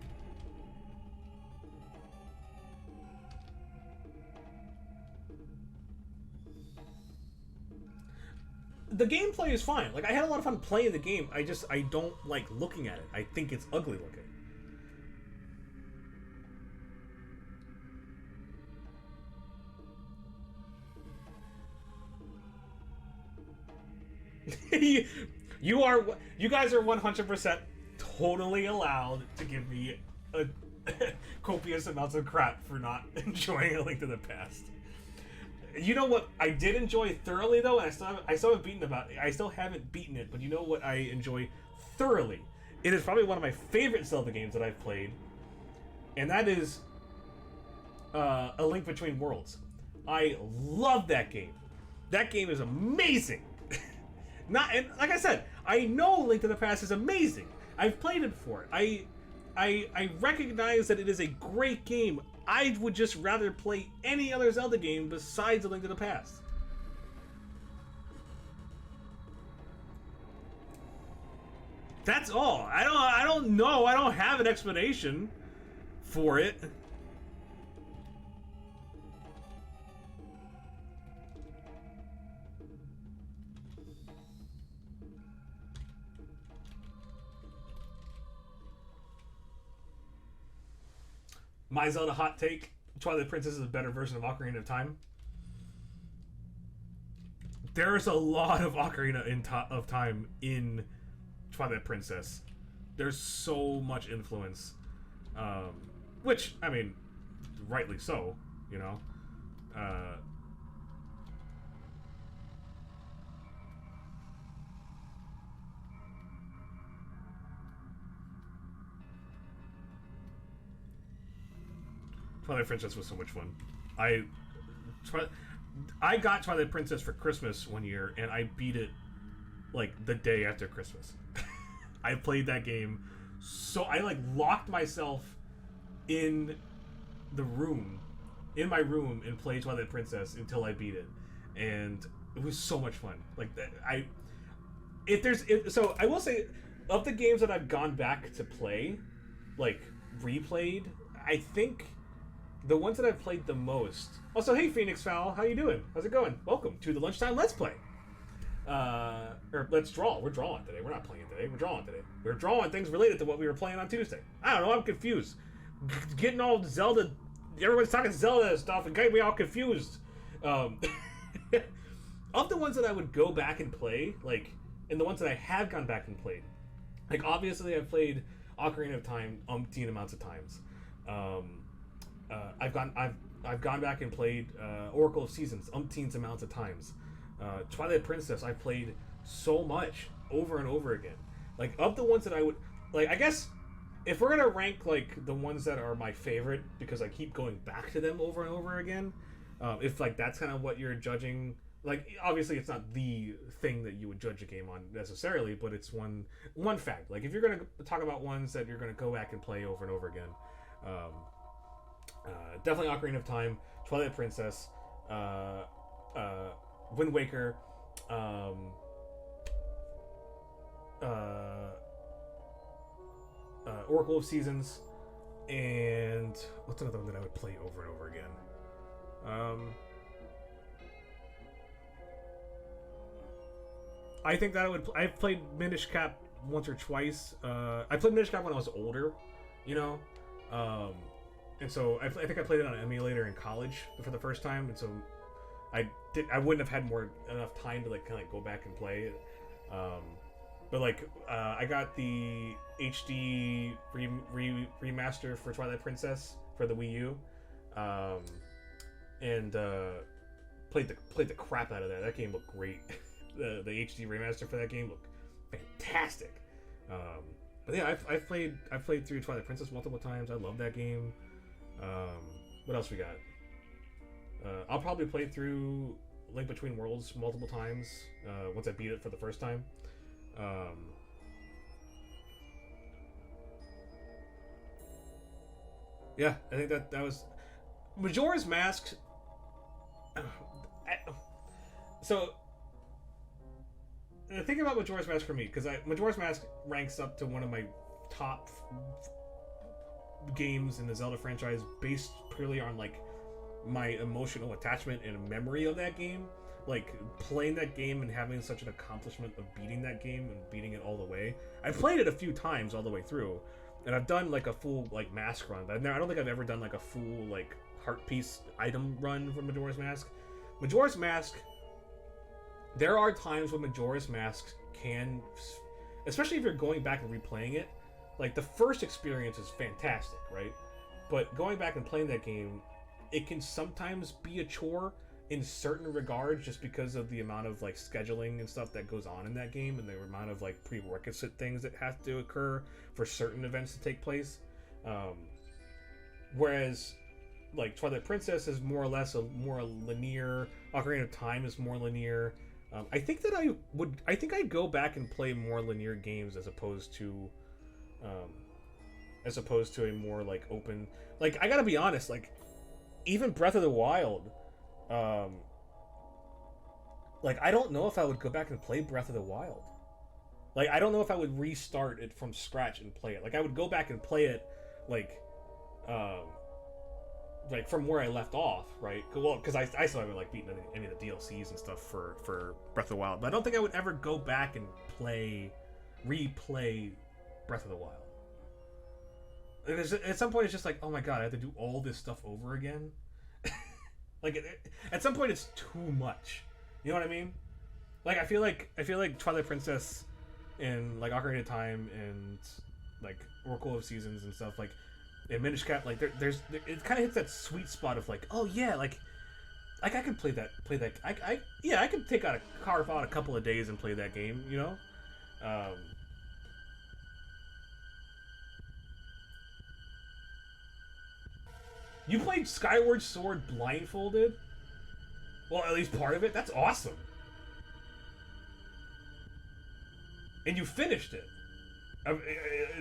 Speaker 2: the gameplay is fine. Like, I had a lot of fun playing the game. I don't like looking at it. I think it's ugly looking. You guys are 100% totally allowed to give me a copious amounts of crap for not enjoying A Link to the Past. You know what I did enjoy thoroughly though, and I still haven't beaten it, but you know what I enjoy thoroughly? It is probably one of my favorite Zelda games that I've played, and that is A Link Between Worlds. I love that game. That game is amazing. And like I said, I know Link to the Past is amazing. I've played it before. I recognize that it is a great game. I would just rather play any other Zelda game besides A Link to the Past. That's all. I don't know. I don't have an explanation for it. My Zelda hot take: Twilight Princess is a better version of Ocarina of Time. There's a lot of Ocarina of Time in Twilight Princess. There's so much influence, which, I mean, rightly so, you know. Twilight Princess was so much fun. I got Twilight Princess for Christmas one year, and I beat it like the day after Christmas. I played that game, so I like locked myself in my room, and played Twilight Princess until I beat it, and it was so much fun. Like that, so I will say, of the games that I've gone back to play, like replayed, I think the ones that I've played the most. Also, hey Phoenix Fowl, how you doing? How's it going? Welcome to the Lunchtime Let's Play. Or Let's Draw. We're drawing today. We're not playing today. We're drawing today. We're drawing things related to what we were playing on Tuesday. I don't know. I'm confused. Getting all Zelda. Everyone's talking Zelda and stuff and getting me all confused. Of the ones that I would go back and play, like, and the ones that I have gone back and played, like, obviously I've played Ocarina of Time umpteen amounts of times. I've gone back and played Oracle of Seasons umpteen amounts of times. Twilight Princess I've played so much over and over again. Like, of the ones that I would, like, I guess if we're gonna rank like the ones that are my favorite because I keep going back to them over and over again, if like that's kind of what you're judging, like obviously it's not the thing that you would judge a game on necessarily, but it's one fact. Like if you're gonna talk about ones that you're gonna go back and play over and over again, definitely Ocarina of Time, Twilight Princess, Wind Waker, Oracle of Seasons, and what's another one that I would play over and over again? I think that I've played Minish Cap once or twice. I played Minish Cap when I was older, you know, and so I think I played it on an emulator in college for the first time, and so I wouldn't have had enough time to like kind of go back and play it. But like I got the HD remaster for Twilight Princess for the Wii U, and played the crap out of that. That game looked great. The HD remaster for that game looked fantastic. But yeah, I've played through Twilight Princess multiple times. I love that game. What else we got? I'll probably play through Link Between Worlds multiple times once I beat it for the first time. Yeah, I think that was Majora's Mask. So the thing about Majora's Mask for me, because Majora's Mask ranks up to one of my top games in the Zelda franchise based purely on like my emotional attachment and memory of that game. like playing that game and having such an accomplishment of beating that game and beating it all the way. I've played it a few times all the way through, and I've done like a full like mask run, but I don't think I've ever done like a full like heart piece item run for Majora's Mask. Majora's Mask, there are times when Majora's Mask can, especially if you're going back and replaying it, like the first experience is fantastic, right? But going back and playing that game, it can sometimes be a chore in certain regards, just because of the amount of like scheduling and stuff that goes on in that game, and the amount of like prerequisite things that have to occur for certain events to take place. Whereas like Twilight Princess is more or less a more linear. Ocarina of Time is more linear. I think I'd go back and play more linear games as opposed to a more like open. Like, I gotta be honest, like even Breath of the Wild, like I don't know if I would go back and play Breath of the Wild. Like, I don't know if I would restart it from scratch and play it. Like, I would go back and play it like from where I left off, right? Well, because I still haven't like beaten any of the DLCs and stuff for Breath of the Wild, but I don't think I would ever go back and replay Breath of the Wild. At some point, it's just like, oh my god, I have to do all this stuff over again. Like, at some point, it's too much. You know what I mean? Like, I feel like Twilight Princess and like Ocarina of Time and like Oracle of Seasons and stuff, like, and Minish Cap, like it kind of hits that sweet spot of like, oh yeah, like I could play that. I could carve out a couple of days and play that game, you know. You played Skyward Sword blindfolded? Well, at least part of it? That's awesome. And you finished it.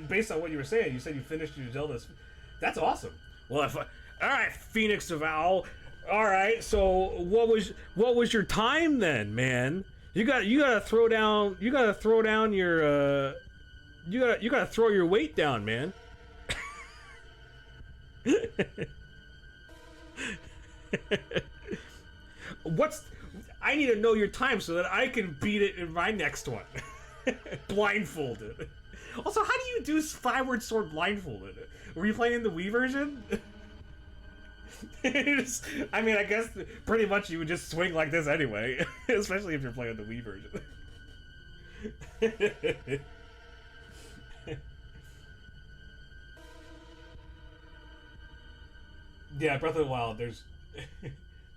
Speaker 2: Based on what you were saying, you said you finished your Zelda. That's awesome. Well, alright, Phoenix of Owl. Alright, so what was your time then, man? You gotta throw down your you gotta throw your weight down, man. I need to know your time so that I can beat it in my next one. Blindfolded. Also, how do you do Skyward Sword blindfolded? Were you playing the Wii version? I mean, I guess pretty much you would just swing like this anyway, especially if you're playing the Wii version. Yeah, Breath of the Wild, did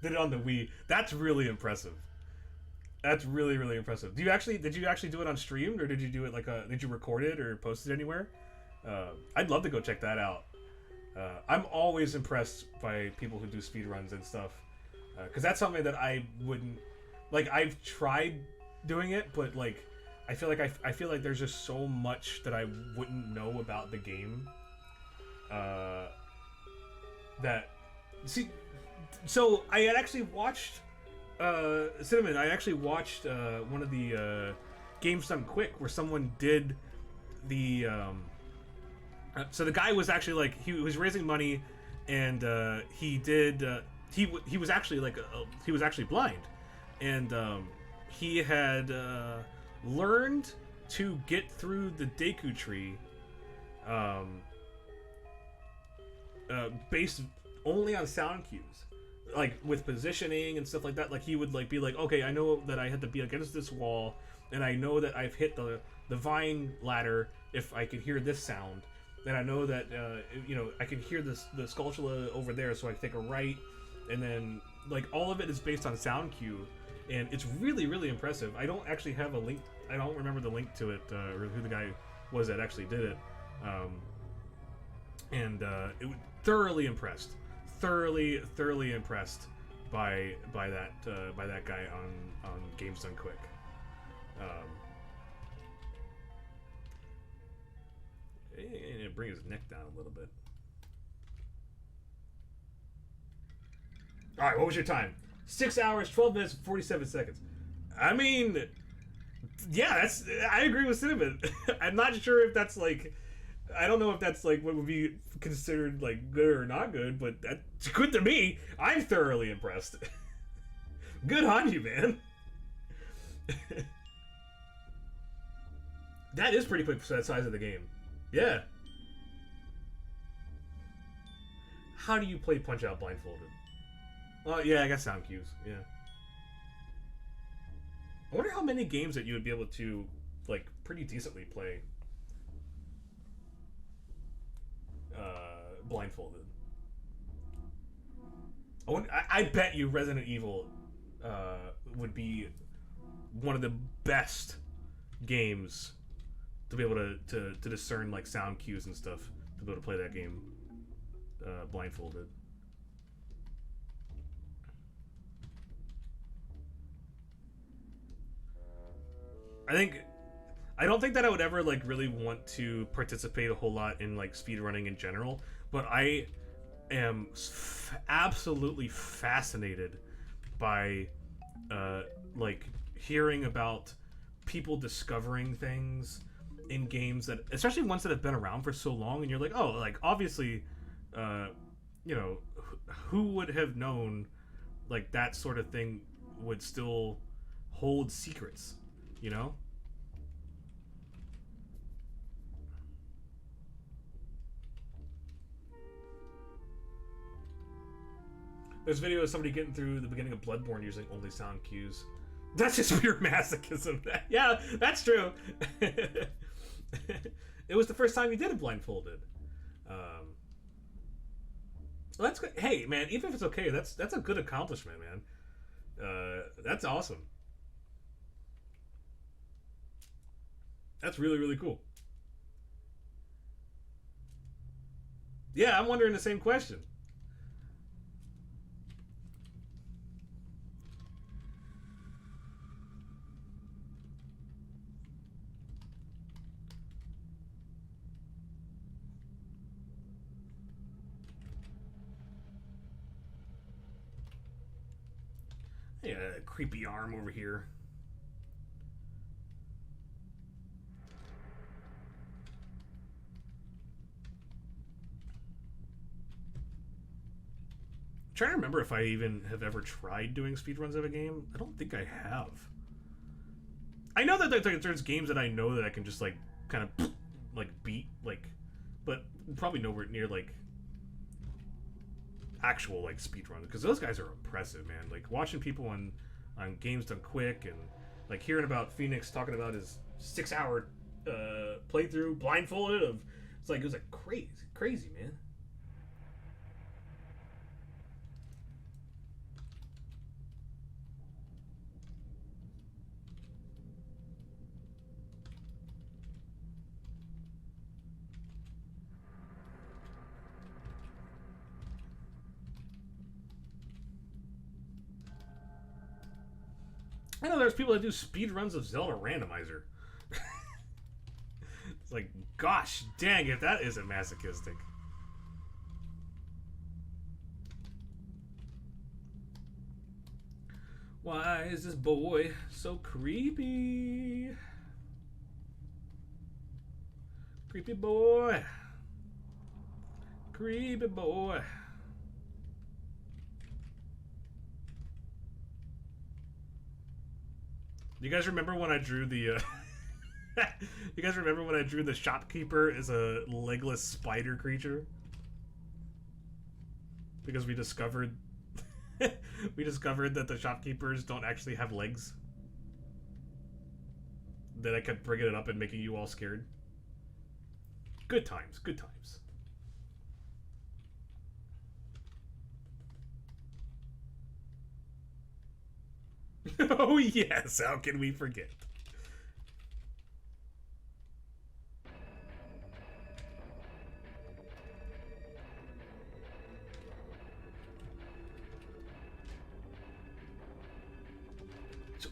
Speaker 2: it on the Wii. That's really impressive. That's really, really impressive. Did you actually do it on stream, or did you do it did you record it or post it anywhere? I'd love to go check that out. I'm always impressed by people who do speedruns and stuff, because that's something that I wouldn't, like, I've tried doing it, but like, I feel like there's just so much that I wouldn't know about the game. So I had actually watched Cinnamon. I actually watched one of the Games Done Quick where someone did the. So the guy was actually like, he was raising money, and he did. He was actually he was actually blind, and he had learned to get through the Deku Tree. Based only on sound cues, like with positioning and stuff like that. Like, he would like be like, okay, I know that I had to be against this wall, and I know that I've hit the vine ladder if I can hear this sound, and I know that I can hear the Skulltula over there, so I take a right, and then like all of it is based on sound cue, and it's really, really impressive. I don't actually have a link. I don't remember the link to it, or who the guy was that actually did it. It was thoroughly impressed by that guy on Games Done Quick. And bring his neck down a little bit. All right, what was your time? 6 hours, 12 minutes, 47 seconds. I mean, yeah, I agree with Cinnamon. I'm not sure if that's like, I don't know if that's like what would be considered like good or not good, but that's good to me. I'm thoroughly impressed. Good on you, man. That is pretty quick for that size of the game. Yeah. How do you play Punch-Out blindfolded? Well, yeah, I guess sound cues. Yeah. I wonder how many games that you would be able to, like, pretty decently play blindfolded. I bet you Resident Evil would be one of the best games to be able to discern, like, sound cues and stuff, to be able to play that game blindfolded. I don't think that I would ever, like, really want to participate a whole lot in, like, speedrunning in general, but I am absolutely fascinated by like, hearing about people discovering things in games, that, especially ones that have been around for so long, and you're like, oh, like, obviously, you know, who would have known, like, that sort of thing would still hold secrets, you know? There's a video of somebody getting through the beginning of Bloodborne using only sound cues. That's just pure masochism. Yeah, that's true. It was the first time you did it blindfolded. Well, that's good. Hey, man, even if it's okay, that's a good accomplishment, man. That's awesome. That's really, really cool. Yeah, I'm wondering the same question. Yeah, creepy arm over here. I'm trying to remember if I even have ever tried doing speedruns of a game. I don't think I have. I know that there's games that I know that I can just, like, kind of, like, beat, like, but probably nowhere near, like, actual, like, speedruns, because those guys are impressive, man. Like, watching people on Games Done Quick, and, like, hearing about Phoenix talking about his 6-hour playthrough blindfolded of, it was like crazy, man. I know there's people that do speed runs of Zelda Randomizer. It's like, gosh dang it, that isn't masochistic. Why is this boy so creepy? Creepy boy. Creepy boy. You guys remember when I drew the you guys remember when I drew the shopkeeper as a legless spider creature? Because we discovered that the shopkeepers don't actually have legs. Then I kept bringing it up and making you all scared. Good times, good times. Oh yes, how can we forget?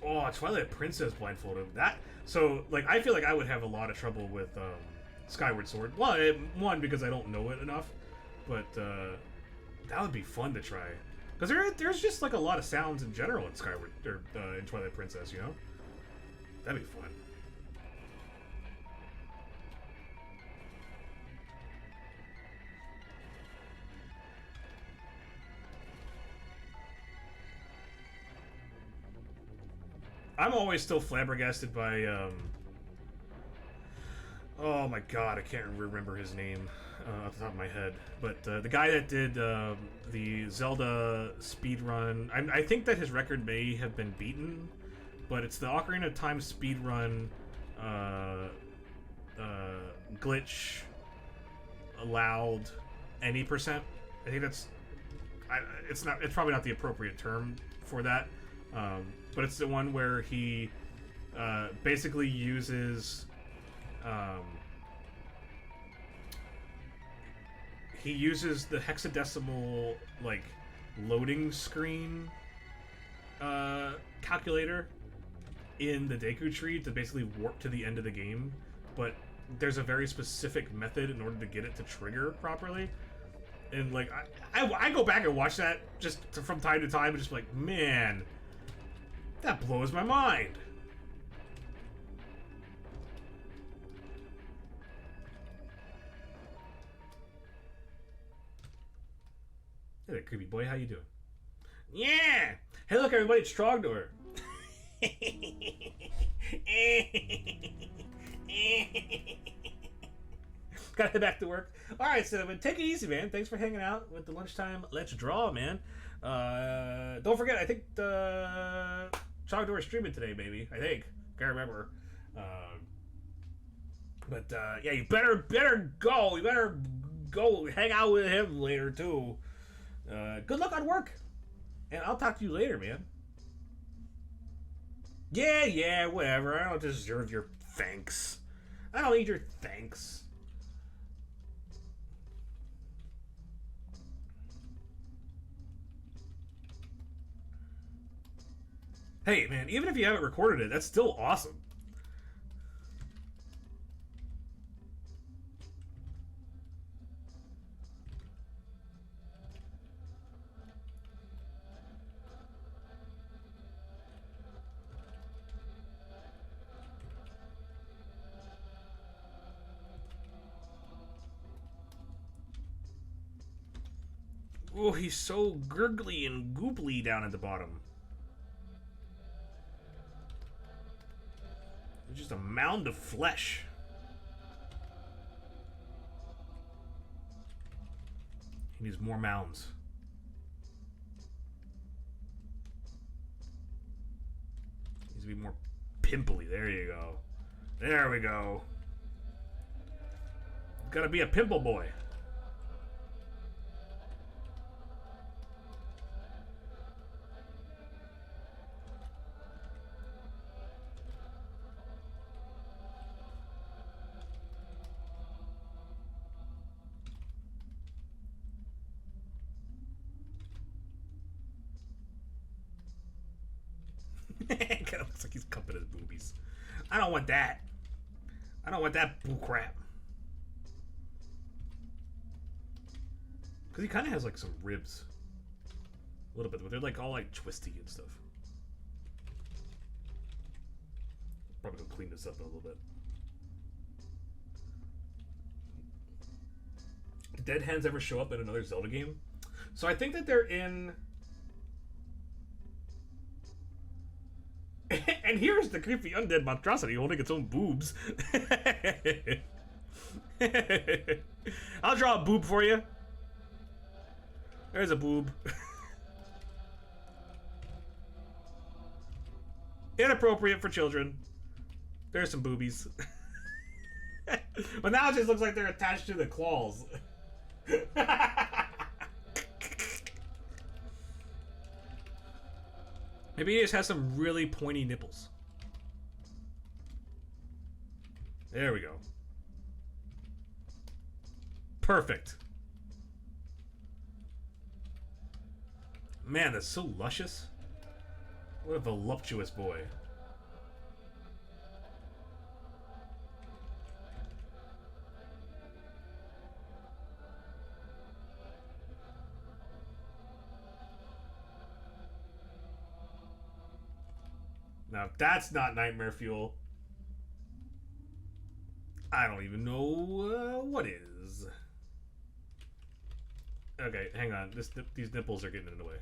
Speaker 2: Oh, Twilight Princess blindfolded. That, so, like, I feel like I would have a lot of trouble with Skyward Sword. Well, one, because I don't know it enough, but that would be fun to try. Because there's just, like, a lot of sounds in general in Skyward, or in Twilight Princess, you know? That'd be fun. I'm always still flabbergasted by, oh my god, I can't remember his name off the top of my head. But the guy that did the Zelda speedrun, I think that his record may have been beaten, but it's the Ocarina of Time speedrun glitch allowed any percent. I think that's... it's probably not the appropriate term for that. But it's the one where he basically uses the hexadecimal like loading screen calculator in the Deku Tree to basically warp to the end of the game, but there's a very specific method in order to get it to trigger properly. And like I go back and watch that just from time to time and just like, man, that blows my mind. Hey there, creepy boy, how you doing? Yeah! Hey look everybody, it's Trogdor. Gotta head back to work. Alright, Cinnamon, take it easy, man. Thanks for hanging out with the Lunchtime Let's Draw, man. Don't forget, I think the Trogdor is streaming today, baby. I think. Can't remember. Yeah, you better go. You better go hang out with him later, too. Good luck on work. And I'll talk to you later, man. Yeah, whatever. I don't deserve your thanks. I don't need your thanks. Hey, man, even if you haven't recorded it, that's still awesome. Oh, he's so gurgly and gooply down at the bottom. It's just a mound of flesh. He needs more mounds. He needs to be more pimply. There you go. There we go. Gotta be a pimple boy. Kind of looks like he's cupping his boobies. I don't want that. I don't want that boo crap. Because he kind of has like some ribs. A little bit, but they're like all like twisty and stuff. Probably gonna clean this up a little bit. Did Dead Hands ever show up in another Zelda game? So I think that they're in... And here's the creepy undead monstrosity holding its own boobs. I'll draw a boob for you. There's a boob. Inappropriate for children. There's some boobies. But now it just looks like they're attached to the claws. Maybe he just has some really pointy nipples. There we go. Perfect. Man, that's so luscious. What a voluptuous boy. Now, if that's not nightmare fuel, I don't even know what is. Okay, hang on. These nipples are getting in the way.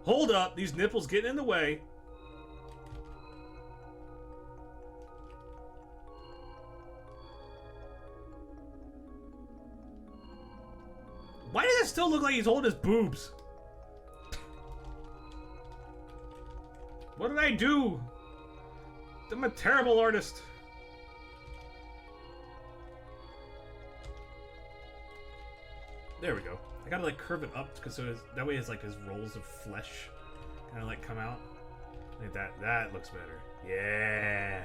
Speaker 2: Hold up, these nipples getting in the way. Why does it still look like he's holding his boobs? What did I do? I'm a terrible artist. There we go. I gotta like curve it up because that way it's like his rolls of flesh kind of like come out. Like that. That looks better. Yeah.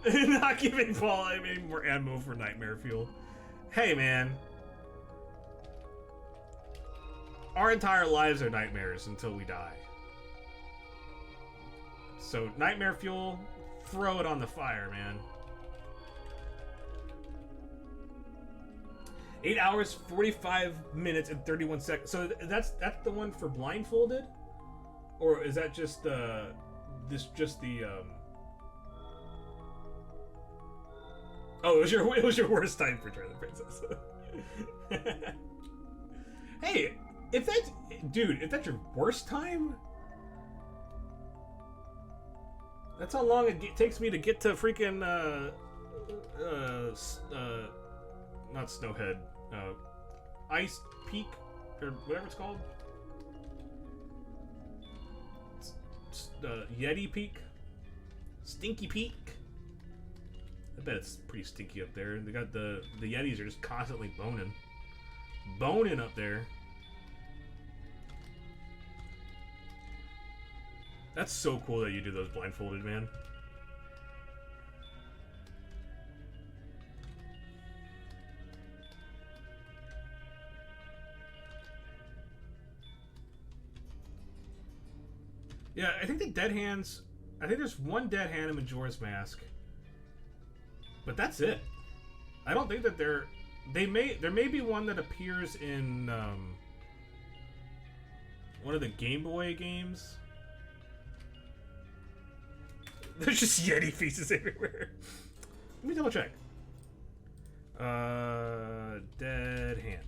Speaker 2: Not giving Paul any more ammo for nightmare fuel. Hey man. Our entire lives are nightmares until we die. So nightmare fuel, throw it on the fire, man. 8 hours, 45 minutes, and 31 seconds. So that's the one for blindfolded, or is that just the Oh, it was your worst time for Twilight Princess. Hey, if that's your worst time, that's how long it takes me to get to freaking not Snowhead, Ice Peak, or whatever it's called. Yeti Peak, Stinky Peak. I bet it's pretty stinky up there. They got the Yetis are just constantly boning up there. That's so cool that you do those blindfolded, man. Yeah, I think the dead hands. I think there's one dead hand in Majora's Mask. But that's it. I don't think that there may be one that appears in one of the Game Boy games. There's just Yeti faces everywhere. Let me double check. Dead hand.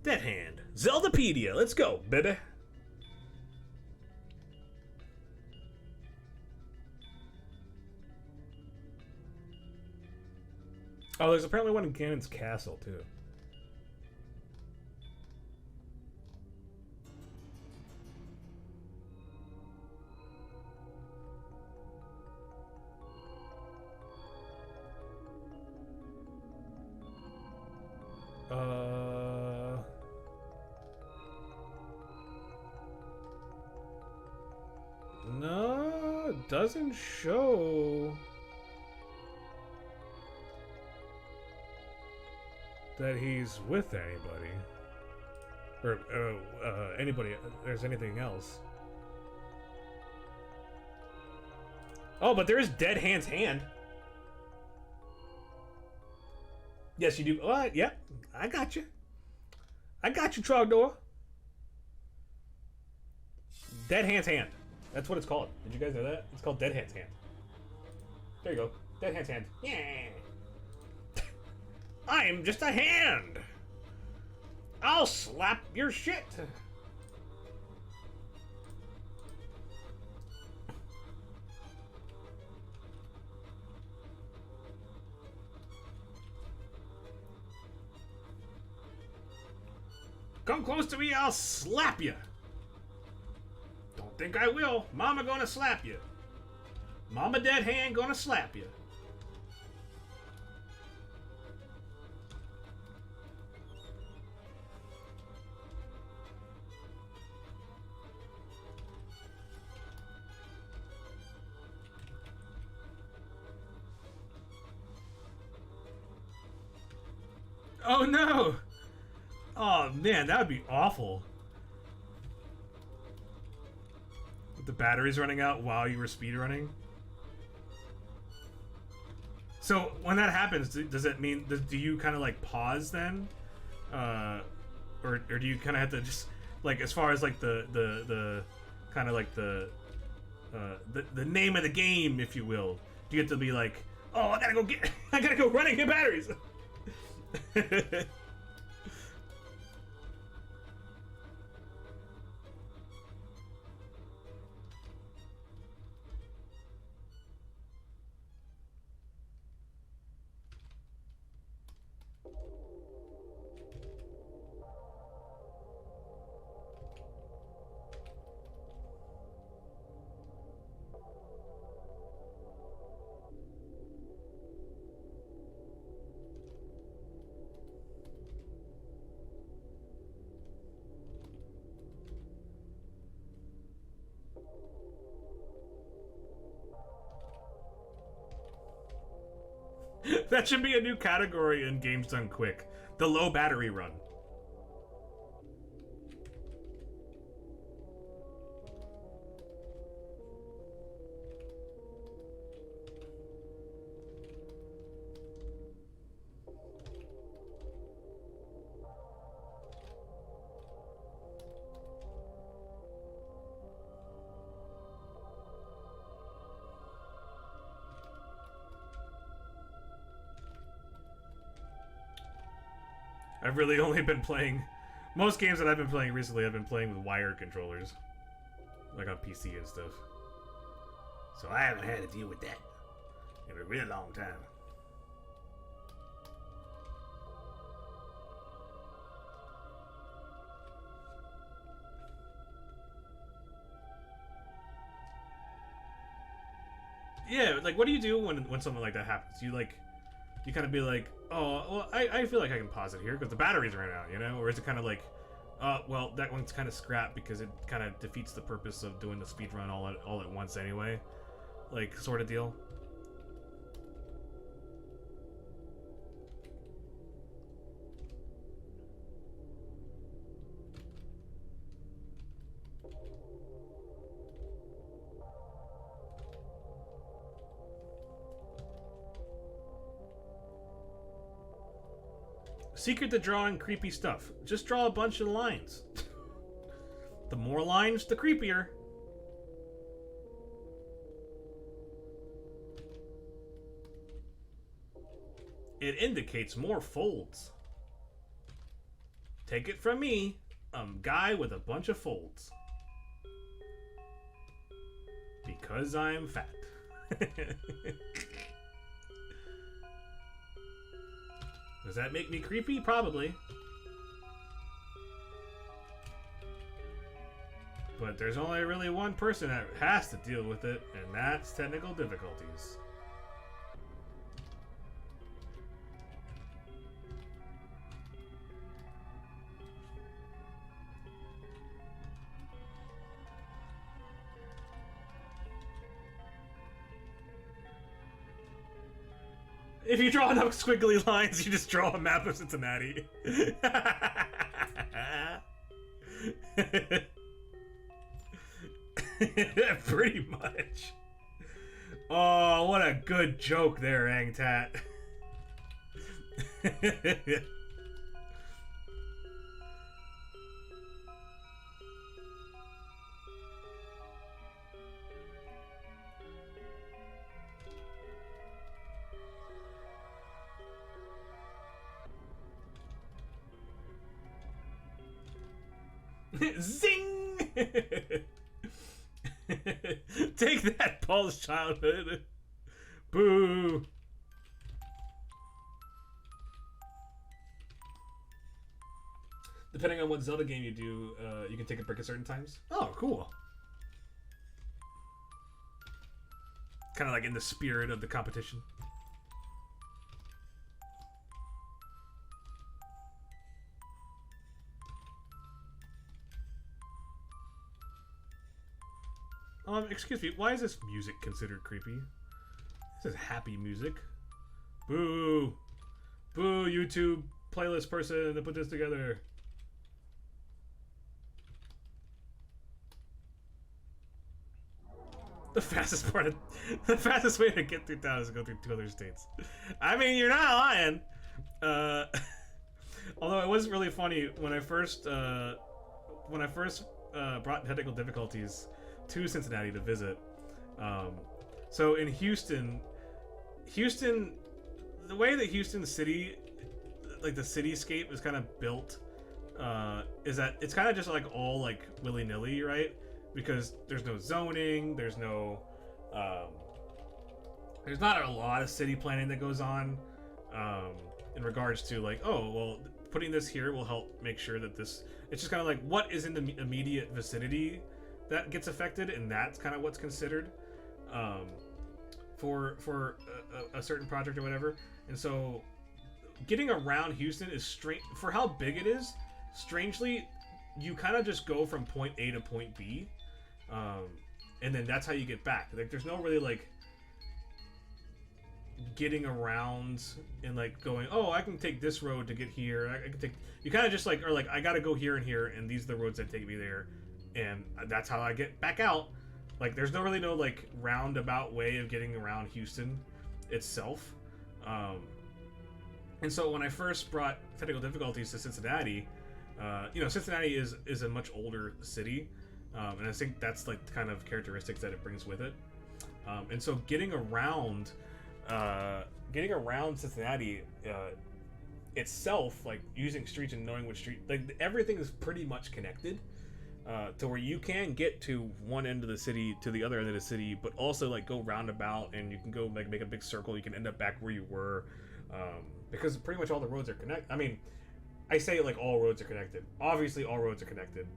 Speaker 2: Dead hand. Zeldapedia. Let's go, baby. Oh, there's apparently one in Ganon's castle, too. No, it doesn't show that he's with anybody, or anybody. There's anything else? Oh, but there is Dead Hand's hand. Yes, you do. What? Yep, I got you. I got you, Trogdor. Dead Hand's hand. That's what it's called. Did you guys know that? It's called Dead Hand's hand. There you go. Dead Hand's hand. Yeah. I'm just a hand. I'll slap your shit. Come close to me, I'll slap you. Don't think I will. Mama gonna slap you. Mama Dead Hand gonna slap you. Oh no! Oh man, that would be awful. With the batteries running out while you were speedrunning. So when that happens, does it mean, do you kind of like pause then? Or do you kind of have to just, like, as far as like the kind of like the name of the game, if you will, do you have to be like, oh, I gotta go run and get batteries? That should be a new category in Games Done Quick. The low battery run. I've really only been playing... Most games that I've been playing recently, I've been playing with wired controllers. Like on PC and stuff. So I haven't had to deal with that in a really long time. Yeah, like, what do you do when something like that happens? You kind of be like, oh, well, I feel like I can pause it here because the batteries ran out, you know? Or is it kind of like, well, that one's kind of scrapped because it kind of defeats the purpose of doing the speed run all at once anyway? Like, sort of deal? Secret to drawing creepy stuff. Just draw a bunch of lines. The more lines, the creepier. It indicates more folds. Take it from me, a guy with a bunch of folds. Because I'm fat. Does that make me creepy? Probably. But there's only really one person that has to deal with it, and that's technical difficulties. If you draw enough squiggly lines, you just draw a map of Cincinnati. Pretty much. Oh, what a good joke there, Angtat. Zing! Take that, Paul's childhood. Boo! Depending on what Zelda game you do, you can take a break at certain times. Oh, cool. Kind of like in the spirit of the competition. Excuse me, why is this music considered creepy? This is happy music. Boo! Boo, YouTube playlist person that put this together. The fastest way to get through town is to go through 2 other states. I mean, you're not lying. Although it was really funny when I first brought technical difficulties to Cincinnati to visit. So in Houston, the way that Houston City, like the cityscape is kind of built, is that it's kind of just like all like willy-nilly, right? Because there's no zoning, there's no, there's not a lot of city planning that goes on, in regards to like, oh, well, putting this here will help make sure that this, it's just kind of like what is in the immediate vicinity that gets affected, and that's kind of what's considered for a certain project or whatever. And so getting around Houston is strange for how big it is. Strangely, you kind of just go from point A to point B, and then that's how you get back. Like, there's no really like getting around and like going, oh, I can take this road to get here. I can take. You kind of just like are like, I gotta go here and here, and these are the roads that take me there, and that's how I get back out. Like, there's no like roundabout way of getting around Houston itself. And so when I first brought technical difficulties to Cincinnati, Cincinnati is a much older city, and I think that's like the kind of characteristics that it brings with it. And so getting around Cincinnati itself, like using streets and knowing which street, like everything is pretty much connected. To where you can get to one end of the city to the other end of the city, but also like go roundabout, and you can go like make a big circle. You can end up back where you were, because pretty much all the roads are connected. I mean, I say like all roads are connected. Obviously, all roads are connected,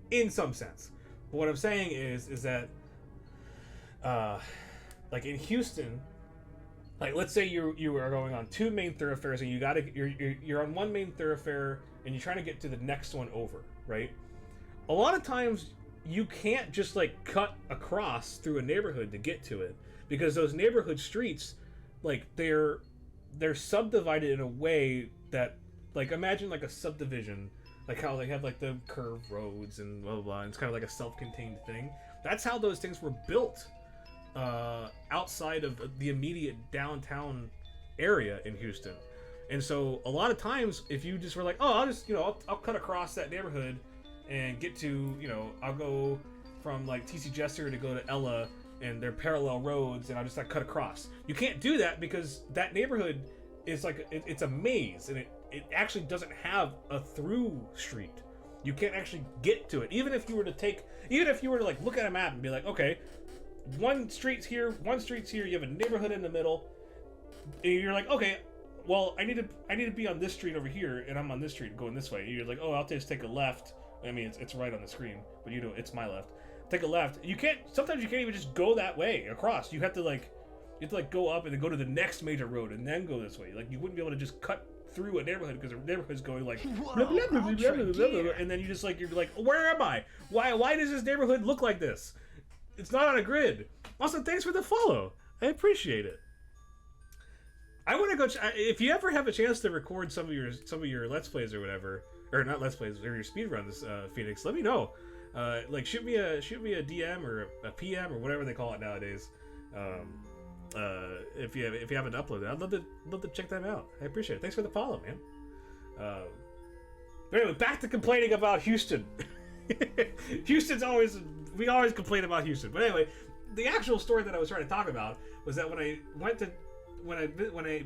Speaker 2: in some sense. But what I'm saying is that, like in Houston, like let's say you are going on two main thoroughfares, and you're on one main thoroughfare, and you're trying to get to the next one over, right? A lot of times you can't just like cut across through a neighborhood to get to it, because those neighborhood streets, like they're subdivided in a way that, like, imagine like a subdivision, like how they have like the curved roads and blah blah blah, and it's kind of like a self-contained thing. That's how those things were built outside of the immediate downtown area in Houston. And so a lot of times if you just were like, oh, I'll just I'll cut across that neighborhood and get to, I'll go from like TC Jester to go to Ella, and they're parallel roads, and I'll just like cut across. You can't do that because that neighborhood is like, it's a maze, and it actually doesn't have a through street. You can't actually get to it. Even if you were to like look at a map and be like, okay, one street's here, you have a neighborhood in the middle, and you're like, okay, well, I need to be on this street over here, and I'm on this street going this way. And you're like, oh, I'll just take a left. I mean, it's right on the screen, but it's my left. Take a left. Sometimes you can't even just go that way across. You have to go up and then go to the next major road and then go this way. Like, you wouldn't be able to just cut through a neighborhood, because the neighborhood's going like blah, blah, blah, blah, blah, blah, blah, and then you're like, where am I? Why does this neighborhood look like this? It's not on a grid. Also, thanks for the follow. I appreciate it. I want to go. If you ever have a chance to record some of your Let's Plays or whatever, or not Let's Plays, or your speedruns, Phoenix, let me know. Like shoot me a DM or a PM or whatever they call it nowadays. If you haven't uploaded, I'd love to check them out. I appreciate it. Thanks for the follow, man. But anyway, back to complaining about Houston. We always complain about Houston. But anyway, the actual story that I was trying to talk about was that when I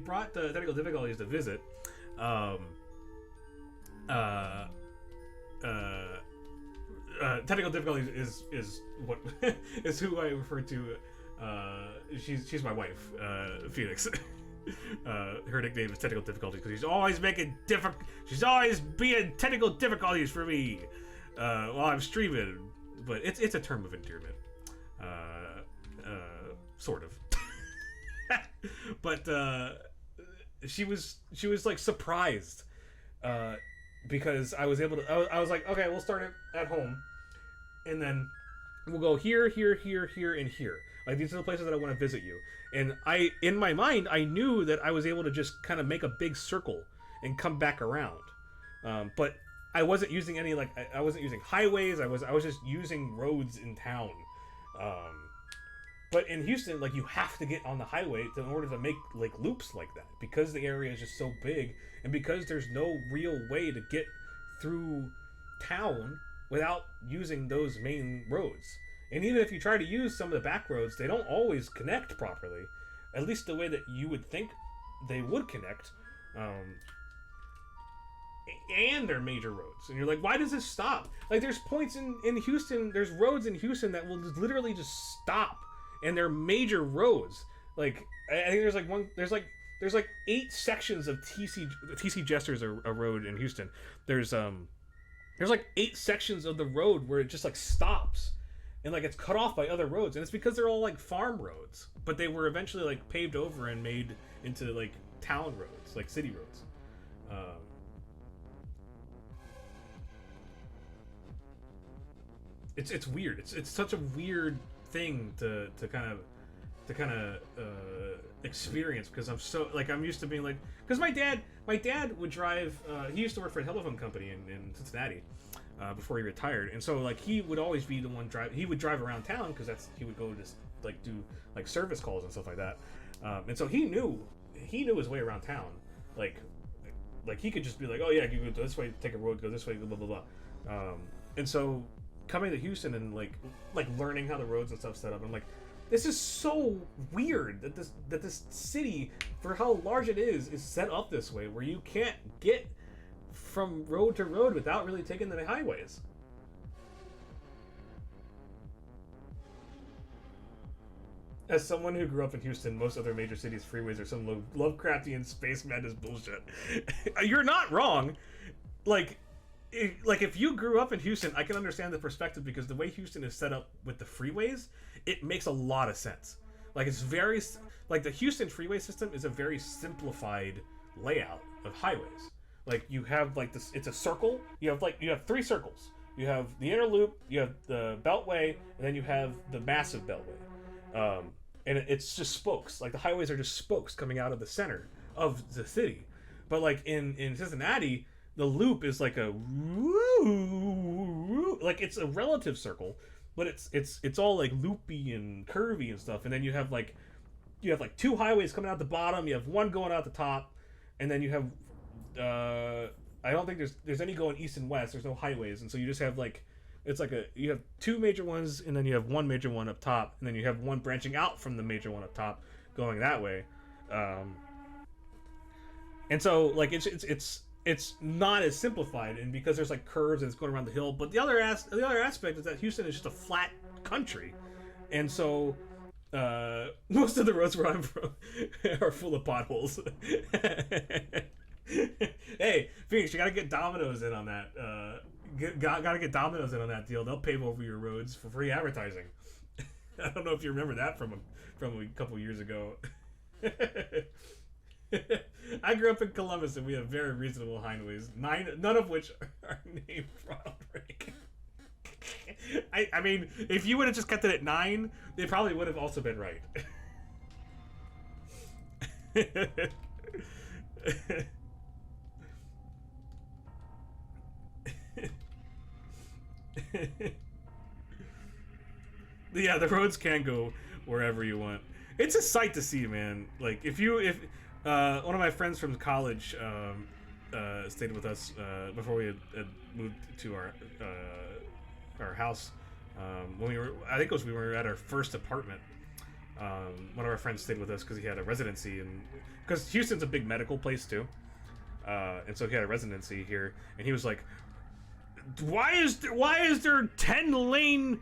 Speaker 2: brought the technical difficulties to visit, technical difficulties is what is who I refer to. She's my wife, Phoenix. Her nickname is Technical Difficulties because she's always being technical difficulties for me while I'm streaming. But it's a term of endearment, sort of. But she was like surprised because I was able to. I was like, okay, we'll start it at home, and then we'll go here, here, here, here, and here. Like, these are the places that I want to visit you. And in my mind, I knew that I was able to just kind of make a big circle and come back around. But I wasn't using any, like, I wasn't using highways. I was just using roads in town. But in Houston, like, you have to get on the highway in order to make, like, loops like that. Because the area is just so big, and because there's no real way to get through town without using those main roads. And even if you try to use some of the back roads, they don't always connect properly. At least the way that you would think they would connect. And they're major roads. And you're like, why does this stop? Like, there's points in Houston, there's roads in Houston that will just literally just stop. And they're major roads. Like, I think there's like 8 sections of TC Jester's a road in Houston. There's like 8 sections of the road where it just like stops. And like it's cut off by other roads, and it's because they're all like farm roads, but they were eventually like paved over and made into like town roads, like city roads. It's weird. It's such a weird thing to kind of kind of experience, because I'm so like I'm used to being like, because my dad would drive. He used to work for a telephone company in Cincinnati before he retired, and so like he would always be the one drive. He would drive around town because he would go to like do like service calls and stuff like that, and so he knew his way around town, like he could just be like, oh yeah, you go this way, take a road, go this way, blah blah blah, and so coming to Houston and like learning how the roads and stuff set up, I'm like, this is so weird that this city, for how large it is set up this way, where you can't get from road to road without really taking the highways. As someone who grew up in Houston, most other major cities' freeways are some Lovecraftian space madness bullshit. You're not wrong. Like if you grew up in Houston, I can understand the perspective, because the way Houston is set up with the freeways, it makes a lot of sense. Like it's very like the Houston freeway system is a very simplified layout of highways. Like you have like this, it's a circle. You have 3 circles. You have the inner loop, you have the beltway, and then you have the massive beltway. And it's just spokes. Like the highways are just spokes coming out of the center of the city. But like in Cincinnati, the loop is like a like it's a relative circle, but it's all like loopy and curvy and stuff. And then you have like 2 highways coming out the bottom. You have one going out the top, and then you have I don't think there's any going east and west. There's no highways, and so you just have like you have 2 major ones, and then you have 1 major one up top, and then you have one branching out from the major one up top going that way. And so like it's not as simplified, and because there's like curves and it's going around the hill. But the other aspect is that Houston is just a flat country, and so most of the roads where I'm from are full of potholes. Hey, Phoenix, you gotta get Domino's in on that. Gotta get Domino's in on that deal. They'll pave over your roads for free advertising. I don't know if you remember that from a couple years ago. I grew up in Columbus, and we have very reasonable highways. None of which are named Ronald Reagan. I mean, if you would have just kept it at 9, they probably would have also been right. Yeah, the roads can go wherever you want. It's a sight to see, man. Like if one of my friends from college stayed with us before we had moved to our house. When we were at our first apartment. One of our friends stayed with us because he had a residency, and because Houston's a big medical place too, and so he had a residency here, and he was like, why is there 10-lane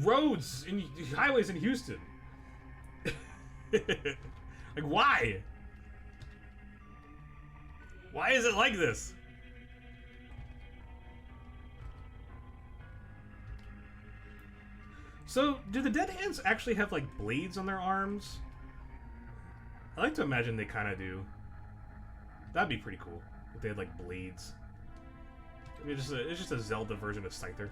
Speaker 2: roads and highways in Houston? Like, why is it like this? So, do the dead hands actually have like blades on their arms? I like to imagine they kind of do. That'd be pretty cool if they had like blades. I mean, it's just a Zelda version of Scyther.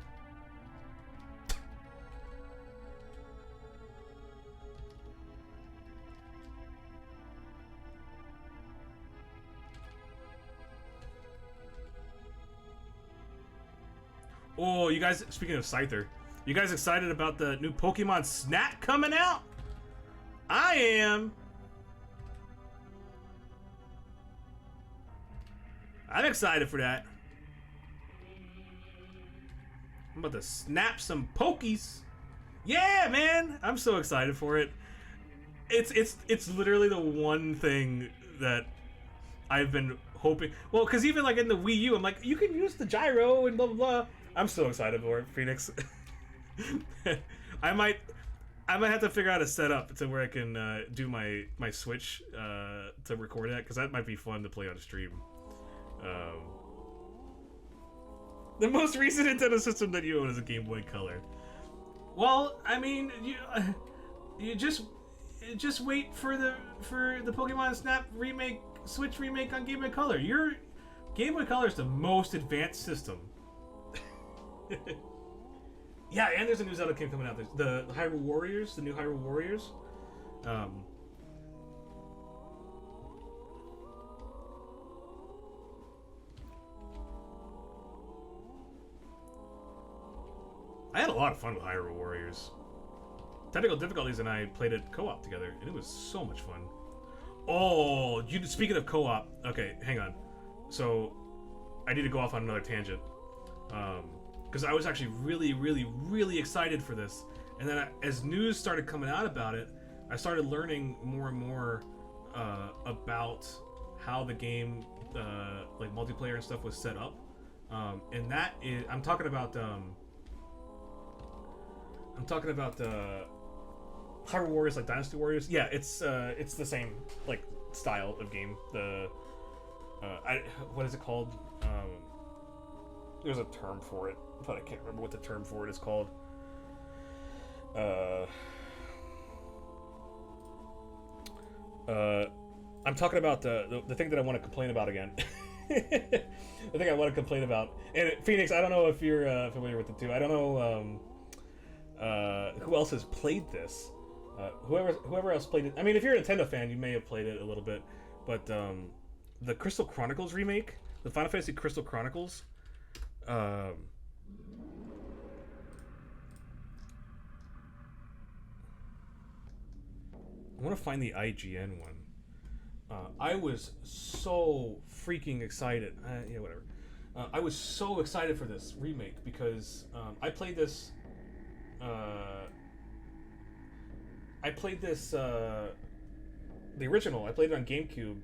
Speaker 2: Oh, you guys, speaking of Scyther, you guys excited about the new Pokemon Snap coming out? I am. I'm excited for that. I'm about to snap some Pokies. Yeah, man! I'm so excited for it. It's literally the one thing that I've been hoping. Well, because even like in the Wii U, I'm like, you can use the gyro and blah blah blah. I'm so excited for it, Phoenix. I might have to figure out a setup to where I can do my Switch to record that, because that might be fun to play on stream. The most recent Nintendo system that you own is a Game Boy Color. Well, I mean, you just wait for the Pokemon Snap remake, Switch remake on Game Boy Color. Your Game Boy Color is the most advanced system. Yeah, and there's a new Zelda game coming out. There's the Hyrule Warriors, the new Hyrule Warriors. I had a lot of fun with Hyrule Warriors. Technical Difficulties and I played it co-op together, and it was so much fun. Oh, speaking of co-op, okay, hang on. So, I need to go off on another tangent. Because I was actually really, really, really excited for this. And then as news started coming out about it, I started learning more and more about how the game, like multiplayer and stuff, was set up. And that is, I'm talking about Hyrule Warriors, like Dynasty Warriors. Yeah, it's the same like style of game. The what is it called? There's a term for it, but I can't remember what the term for it is called. I'm talking about the thing that I want to complain about again. The thing I want to complain about. And Phoenix, I don't know if you're familiar with it too. I don't know who else has played this. Whoever else played it. I mean, if you're a Nintendo fan, you may have played it a little bit. But the Crystal Chronicles remake, the Final Fantasy Crystal Chronicles. I want to find the IGN one. I was so freaking excited. Yeah, whatever. I was so excited for this remake because I played this. The original. I played it on GameCube.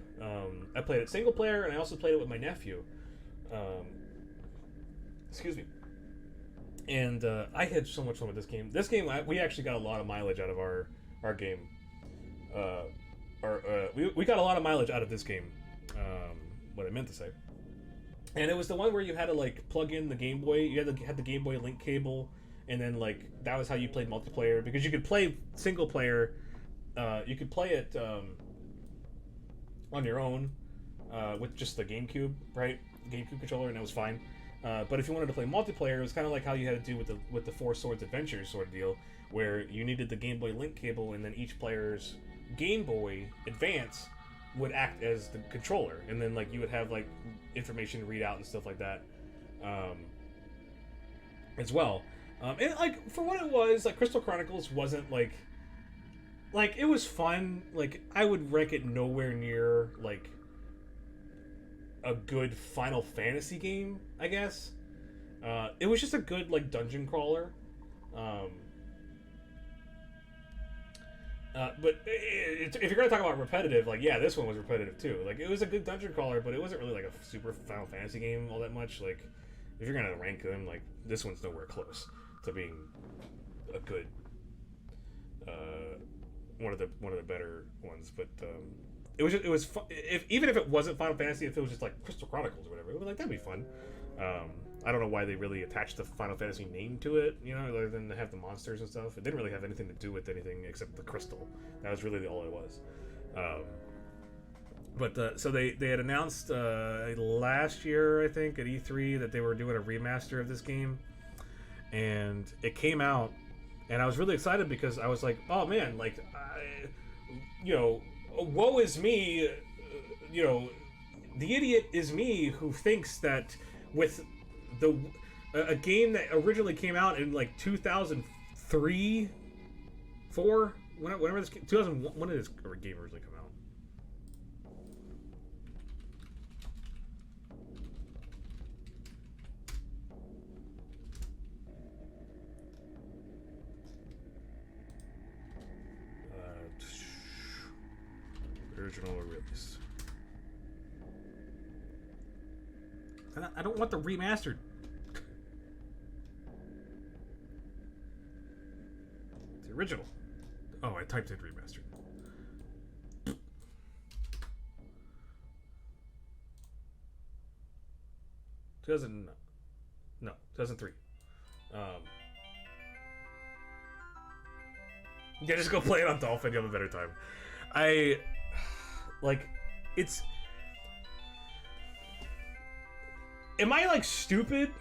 Speaker 2: I played it single player, and I also played it with my nephew. Excuse me. And I had so much fun with this game. This game, we actually got a lot of mileage out of our game. We got a lot of mileage out of this game. What I meant to say. And it was the one where you had to like plug in the Game Boy. You had the Game Boy Link cable, and then like that was how you played multiplayer, because you could play single player. You could play it on your own with just the GameCube, right? GameCube controller, and that was fine. But if you wanted to play multiplayer, it was kind of like how you had to do with the Four Swords Adventures sort of deal, where you needed the Game Boy Link cable, and then each player's Game Boy Advance would act as the controller, and then like you would have like information read out and stuff like that as well. And like for what it was, like Crystal Chronicles wasn't like it was fun. Like I would rank it nowhere near like a good Final Fantasy game, I guess. It was just a good like dungeon crawler. But if you're gonna talk about repetitive, like yeah, this one was repetitive too. Like it was a good dungeon crawler, but it wasn't really like a super Final Fantasy game all that much. Like if you're gonna rank them, like this one's nowhere close to being a good one of the better ones. But it was fun. Even if it wasn't Final Fantasy, if it was just like Crystal Chronicles or whatever, it would like that'd be fun. I don't know why they really attached the Final Fantasy name to it, you know, other than to have the monsters and stuff. It didn't really have anything to do with anything except the crystal. That was really all it was. So they had announced last year, I think, at E3 that they were doing a remaster of this game, and it came out, and I was really excited because I was like, oh man, like, woe is me, the idiot is me who thinks that with a game that originally came out in like 2003, 4, whenever this 2001, when did this game originally come out? Original release. I don't want the remastered. The original. Oh, I typed in remastered. 2003. Yeah, just go play it on Dolphin. You'll have a better time. Am I like stupid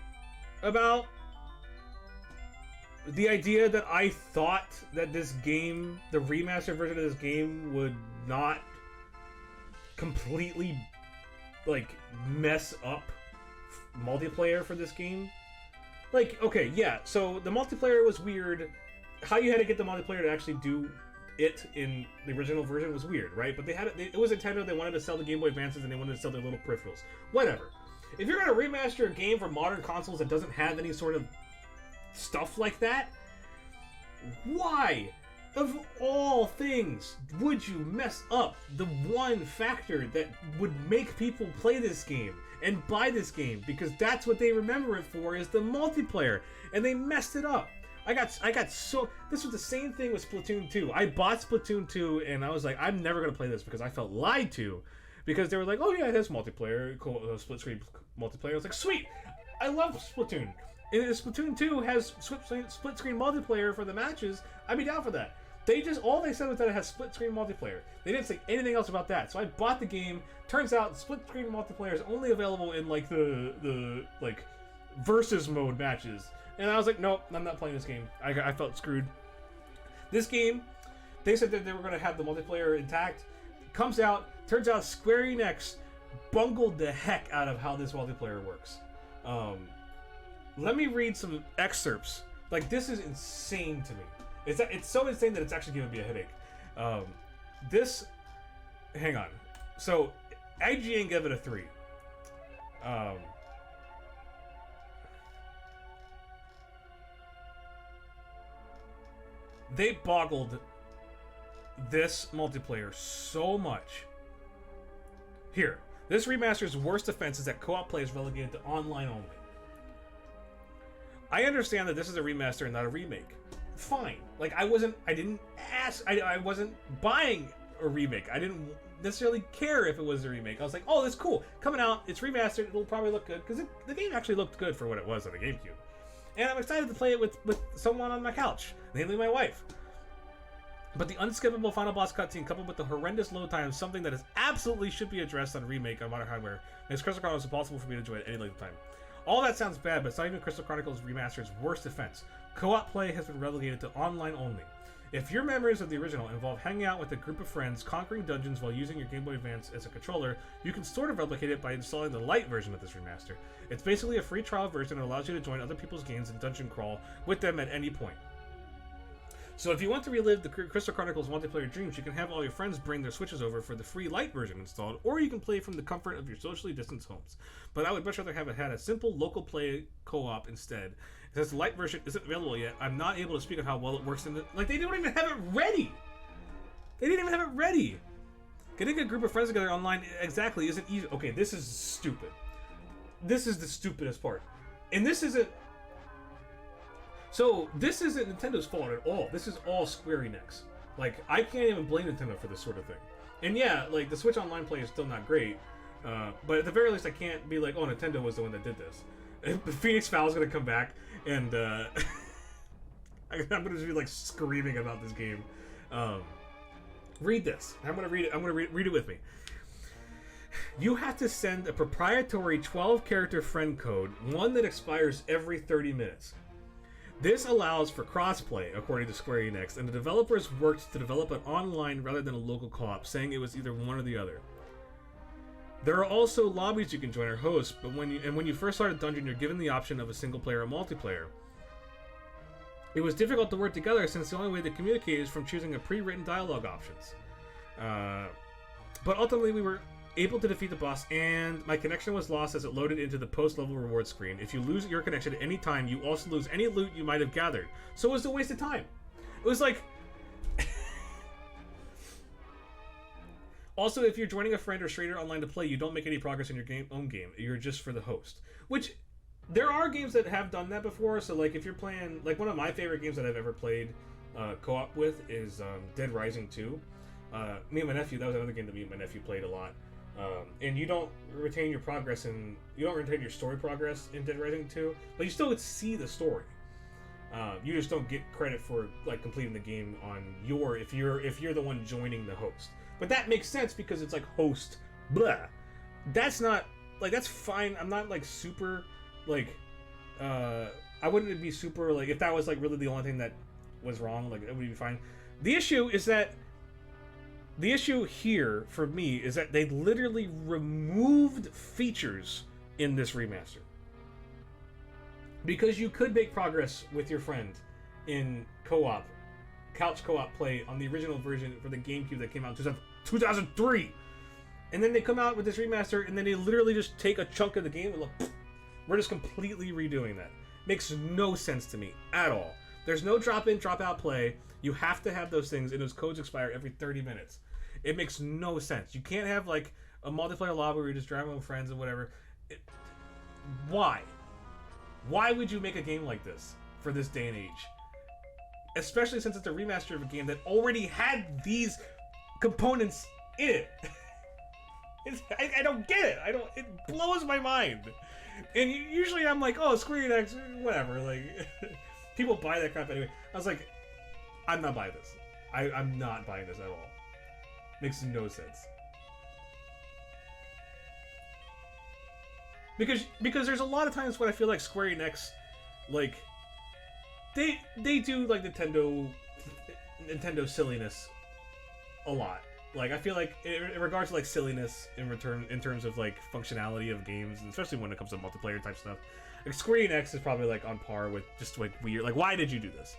Speaker 2: about the idea that I thought that this game, the remastered version of this game, would not completely like mess up multiplayer for this game. Like, okay, yeah, so the multiplayer was weird. How you had to get the multiplayer to actually do it in the original version was weird, right? But it was Nintendo. They wanted to sell the Game Boy Advances and they wanted to sell their little peripherals. Whatever. If you're gonna remaster a game for modern consoles that doesn't have any sort of stuff like that, why, of all things, would you mess up the one factor that would make people play this game and buy this game? Because that's what they remember it for, is the multiplayer, and they messed it up. I got so... This was the same thing with Splatoon 2. I bought Splatoon 2, and I was like, I'm never going to play this because I felt lied to. Because they were like, oh yeah, it has multiplayer, split-screen multiplayer. I was like, sweet! I love Splatoon. And if Splatoon 2 has split-screen multiplayer for the matches, I'd be down for that. All they said was that it has split-screen multiplayer. They didn't say anything else about that. So I bought the game. Turns out split-screen multiplayer is only available in like the like versus mode matches. And I was like, nope, I'm not playing this game. I felt screwed. This game, they said that they were going to have the multiplayer intact. Comes out, turns out Square Enix bungled the heck out of how this multiplayer works. Let me read some excerpts. Like, this is insane to me. It's so insane that it's actually giving me a headache. Hang on. So, IGN gave it a 3. They boggled this multiplayer so much. Here, this remaster's worst offense is that co-op play is relegated to online only. I understand that this is a remaster and not a remake. Fine. Like, I didn't ask, I wasn't buying a remake. I didn't necessarily care if it was a remake. I was like, oh, that's cool. Coming out, it's remastered, it'll probably look good. Because the game actually looked good for what it was on the GameCube. And I'm excited to play it with someone on my couch, namely my wife. But the unskippable final boss cutscene coupled with the horrendous load time is something that absolutely should be addressed on a remake on modern hardware. Makes Crystal Chronicles impossible for me to enjoy at any length of time. All that sounds bad, but it's not even Crystal Chronicles Remastered's worst offense. Co-op play has been relegated to online only. If your memories of the original involve hanging out with a group of friends, conquering dungeons while using your Game Boy Advance as a controller, you can sort of replicate it by installing the light version of this remaster. It's basically a free trial version that allows you to join other people's games and dungeon crawl with them at any point. So if you want to relive the Crystal Chronicles multiplayer dreams, you can have all your friends bring their Switches over for the free light version installed, or you can play from the comfort of your socially distanced homes. But I would much rather have it had a simple local play co-op instead. Since the light version isn't available yet, I'm not able to speak of how well it works in the... Like, they don't even have it ready! They didn't even have it ready! Getting a group of friends together online exactly isn't easy. Okay, this is stupid. This is the stupidest part. And this isn't... So, this isn't Nintendo's fault at all. This is all Square Enix. Like, I can't even blame Nintendo for this sort of thing. And yeah, like, the Switch Online play is still not great. But at the very least, I can't be like, oh, Nintendo was the one that did this. Phoenix Foul's gonna come back, and I'm gonna just be like screaming about this game. Read this. I'm gonna read it. I'm gonna read it with me. You have to send a proprietary 12-character friend code, one that expires every 30 minutes. This allows for crossplay, according to Square Enix, and the developers worked to develop it online rather than a local co-op, saying it was either one or the other. There are also lobbies you can join or host, but when you first start a dungeon, you're given the option of a single player or multiplayer. It was difficult to work together since the only way to communicate is from choosing a pre-written dialogue options. But ultimately, we were able to defeat the boss, and my connection was lost as it loaded into the post-level reward screen. If you lose your connection at any time, you also lose any loot you might have gathered. So it was a waste of time. It was like... Also, if you're joining a friend or stranger online to play, you don't make any progress in your own game. You're just for the host. Which, there are games that have done that before, so like if you're playing... Like one of my favorite games that I've ever played co-op with is Dead Rising 2. Me and my nephew, that was another game that me and my nephew played a lot. And you don't retain your progress in... You don't retain your story progress in Dead Rising 2, but you still get to see the story. You just don't get credit for like completing the game on your... If you're the one joining the host. But that makes sense because it's like host, blah. That's not, like, that's fine. I'm not like super, like, I wouldn't be super, like, if that was, like, really the only thing that was wrong, like, it would be fine. The issue is that, the issue here, for me, is that they literally removed features in this remaster. Because you could make progress with your friend in co-op, couch co-op play on the original version for the GameCube that came out in 2003. And then they come out with this remaster, and then they literally just take a chunk of the game and look, we're just completely redoing that. Makes no sense to me at all. There's no drop-in, drop-out play. You have to have those things, and those codes expire every 30 minutes. It makes no sense. You can't have, like, a multiplayer lobby where you're just driving with friends and whatever. Why? Why would you make a game like this for this day and age? Especially since it's a remaster of a game that already had these components in it. I don't get it. It blows my mind. And usually I'm like, oh, Square Enix, whatever. Like, people buy that crap anyway. I was like, I'm not buying this. I'm not buying this at all. Makes no sense. Because there's a lot of times when I feel like Square Enix, like, they do like Nintendo silliness a lot. Like, I feel like in regards to like silliness in terms of like functionality of games, and especially when it comes to multiplayer type stuff, like Square Enix is probably like on par with just like weird. Like, why did you do this?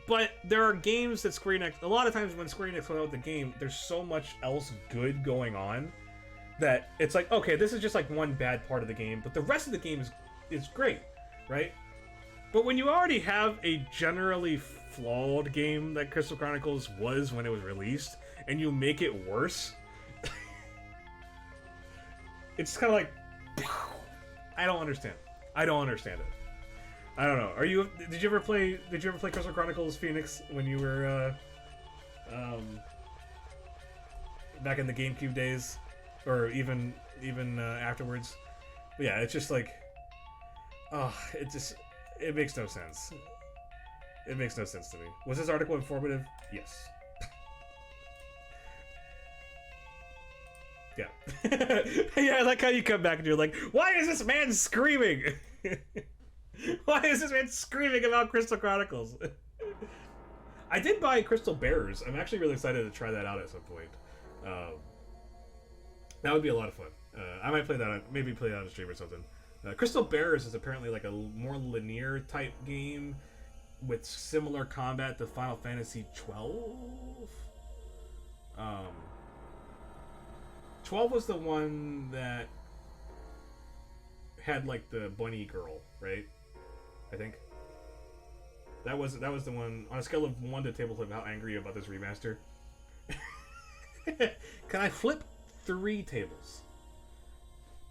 Speaker 2: But there are games that Square Enix, a lot of times when Square Enix comes out with the game, there's so much else good going on that it's like, okay, this is just like one bad part of the game, but the rest of the game is great, right? But when you already have a generally flawed game that Crystal Chronicles was when it was released, and you make it worse, it's kind of like, I don't understand. I don't understand it. I don't know. Did you ever play Crystal Chronicles Phoenix when you were back in the GameCube days, or even afterwards? But yeah, it's just like, it makes no sense. It makes no sense to me. Was this article informative? Yes. Yeah. Yeah, I like how you come back and you're like, why is this man screaming? Why is this man screaming about Crystal Chronicles? I did buy Crystal Bearers. I'm actually really excited to try that out at some point. That would be a lot of fun. I might play that maybe play that on stream or something. Crystal Bearers is apparently like a more linear type game with similar combat to Final Fantasy 12. 12 was the one that had like the bunny girl, right? I think that was the one. On a scale of 1 to tabletop, how angry are you about this remaster? Can I flip 3 tables?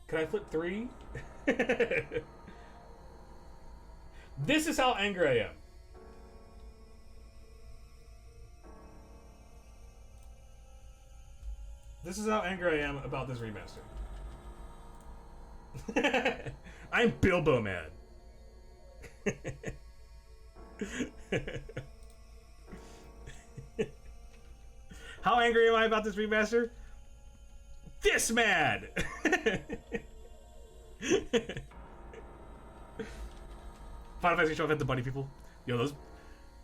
Speaker 2: Can I flip 3? This is how angry I am. This is how angry I am about this remaster. I'm Bilbo mad. How angry am I about this remaster? This mad! Final Fantasy 12 had the bunny people. Yo, those...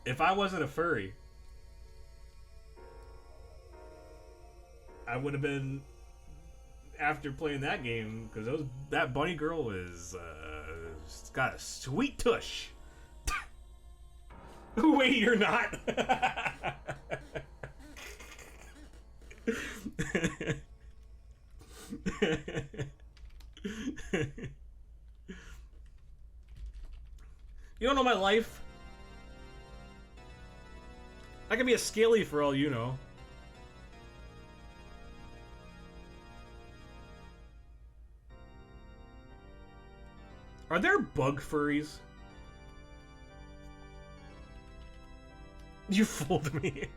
Speaker 2: If I wasn't a furry, I would have been after playing that game, because that bunny girl was got a sweet tush. Wait, you're not. You don't know my life. I could be a scaly for all you know. Are there bug furries? You fooled me.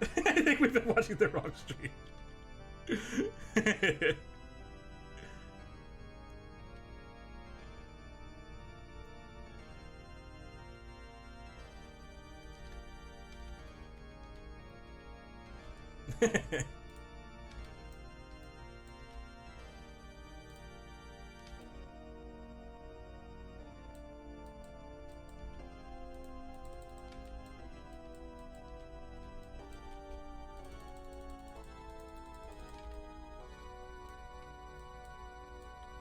Speaker 2: I think we've been watching the wrong stream.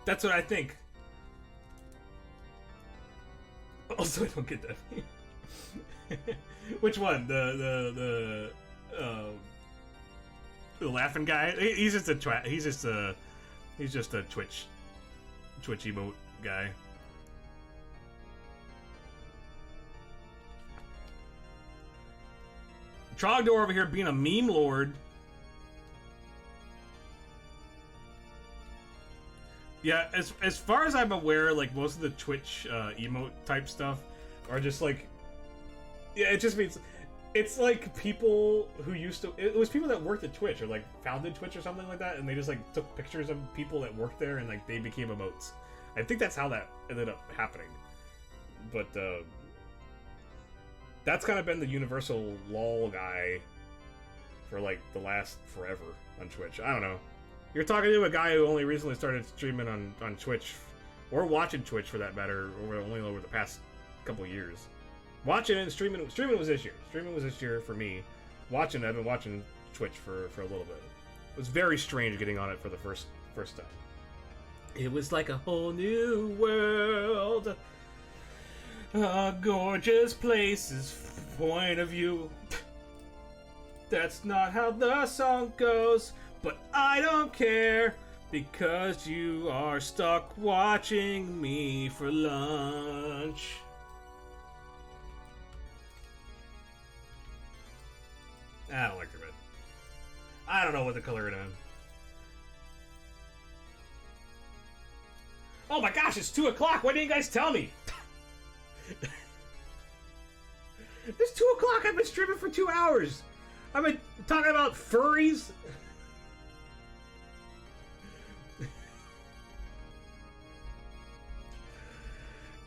Speaker 2: That's what I think. Also, I don't get that. Which one? The laughing guy? He's just a he's just a Twitch emote guy. Trogdor over here being a meme lord. Yeah, as far as I'm aware, like most of the Twitch emote type stuff are just like, yeah, it just means it's like people who used to. It was people that worked at Twitch or like founded Twitch or something like that, and they just like took pictures of people that worked there and like they became emotes. I think that's how that ended up happening. But that's kind of been the universal lol guy for like the last forever on Twitch. I don't know. You're talking to a guy who only recently started streaming on Twitch, or watching Twitch for that matter, only over the past couple years. Watching and streaming was this year. Streaming was this year for me. Watching, I've been watching Twitch for a little bit. It was very strange getting on it for the first time. It was like a whole new world. A gorgeous place's point of view. That's not how the song goes. But I don't care, because you are stuck watching me for lunch. I don't like the red. I don't know what to color it in. Oh my gosh, it's 2 o'clock. Why didn't you guys tell me? It's 2 o'clock. I've been streaming for 2 hours. I've been talking about furries.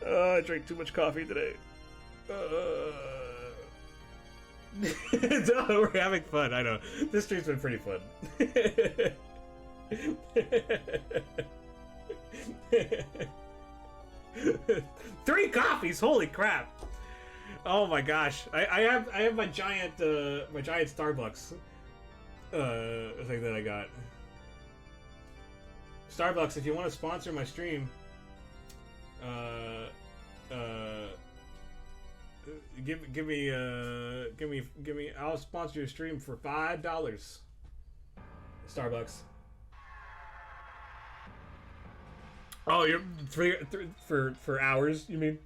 Speaker 2: I drank too much coffee today. No, we're having fun. I know. This stream's been pretty fun. 3 coffees! Holy crap! Oh my gosh! I have my giant Starbucks thing that I got. Starbucks, if you want to sponsor my stream, give me I'll sponsor your stream for $5. Starbucks. Oh, you're for hours, you mean?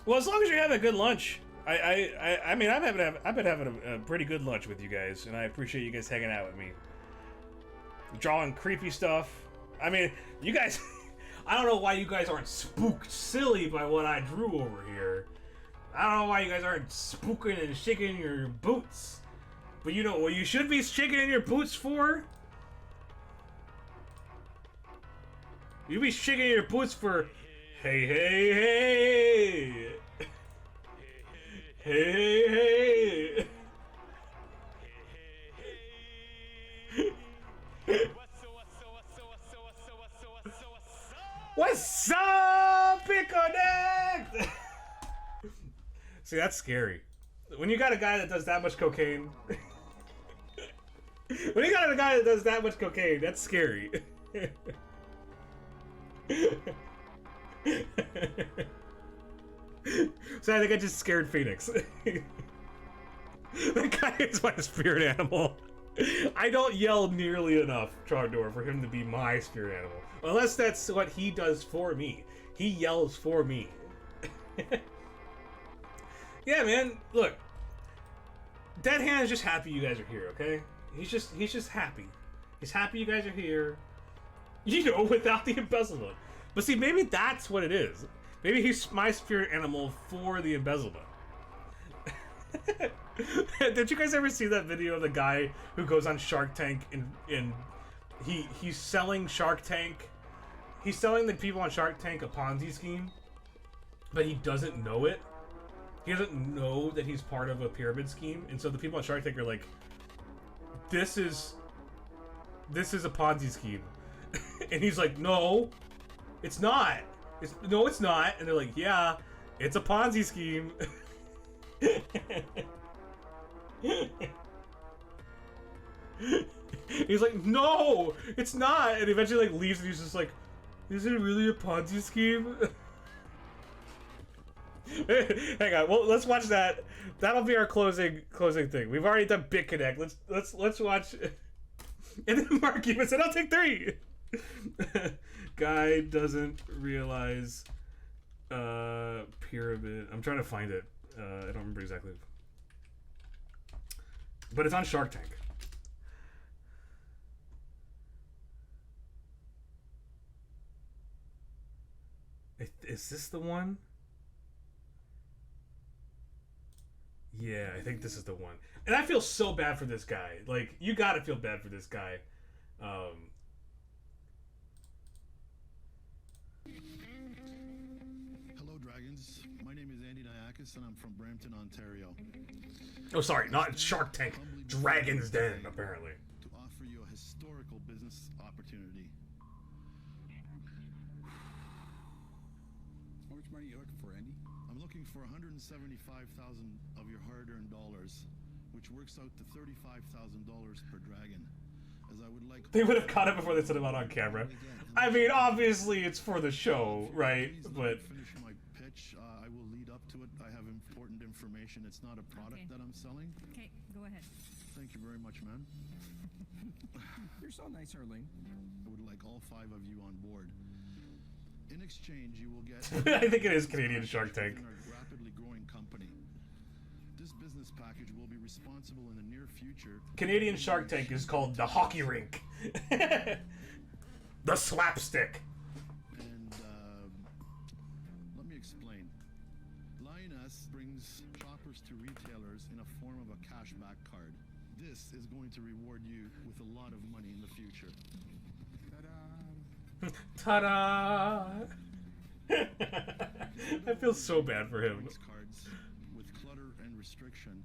Speaker 2: Well, as long as you're having a good lunch, I mean, I've been having a pretty good lunch with you guys, and I appreciate you guys hanging out with me, drawing creepy stuff. I mean, you guys, I don't know why you guys aren't spooked silly by what I drew over here. I don't know why you guys aren't spooking and shaking your boots, but you know what you should be shaking in your boots for? You be shaking your boots for, hey, hey, hey. Hey, hey, hey. What's up, Connect? See, that's scary. When you got a guy that does that much cocaine. When you got a guy that does that much cocaine, that's scary. So I think I just scared Phoenix. That guy is my spirit animal. I don't yell nearly enough, Trogdor, for him to be my spirit animal. Unless that's what he does for me. He yells for me. Yeah, man, look. Dead Hand is just happy you guys are here, okay? He's just happy. He's happy you guys are here. You know, without the embezzlement. But see, maybe that's what it is. Maybe he's my spirit animal for the embezzlement. Did you guys ever see that video of the guy who goes on Shark Tank and he's selling Shark Tank? He's selling the people on Shark Tank a Ponzi scheme, but he doesn't know it. He doesn't know that he's part of a pyramid scheme, and so the people on Shark Tank are like, "This is a Ponzi scheme," and he's like, "No, it's not. No, it's not. And they're like, yeah, it's a Ponzi scheme. He's like, no, it's not. And eventually like leaves and he's just like, is it really a Ponzi scheme? Hang on, well, let's watch that. That'll be our closing thing. We've already done BitConnect. Let's watch. And then Mark even said, I'll take 3. Guy doesn't realize pyramid. I'm trying to find it. I don't remember exactly. But it's on Shark Tank. Is this the one? Yeah, I think this is the one. And I feel so bad for this guy. Like, you gotta feel bad for this guy.
Speaker 8: Hello, Dragons. My name is Andy Nyakis, and I'm from Brampton, Ontario.
Speaker 2: Oh, sorry, not Shark Tank. Dragon's Den, apparently.
Speaker 8: To offer you a historical business opportunity.
Speaker 9: How much money are you looking for, Andy?
Speaker 8: I'm looking for 175,000 of your hard-earned dollars, which works out to $35,000 per dragon. As I would like.
Speaker 2: They would have caught it before they set him out on camera. I mean, obviously it's for the show, right? But
Speaker 8: finish my pitch. I will lead up to it. I have important information. It's not a product that I'm selling.
Speaker 10: Okay, go ahead.
Speaker 8: Thank you very much, man.
Speaker 9: You're so nice, Arlene.
Speaker 8: I would like all 5 of you on board. In exchange, you will get.
Speaker 2: I think it is Canadian Shark Tank.
Speaker 8: In our rapidly growing company. This business package will be responsible in the near future.
Speaker 2: Canadian Shark Tank is called the hockey rink. The slapstick.
Speaker 8: And let me explain. Lioness brings shoppers to retailers in a form of a cashback card. This is going to reward you with a lot of money in the future.
Speaker 2: Ta-da! I feel so bad for him.
Speaker 8: Cards with clutter and restriction.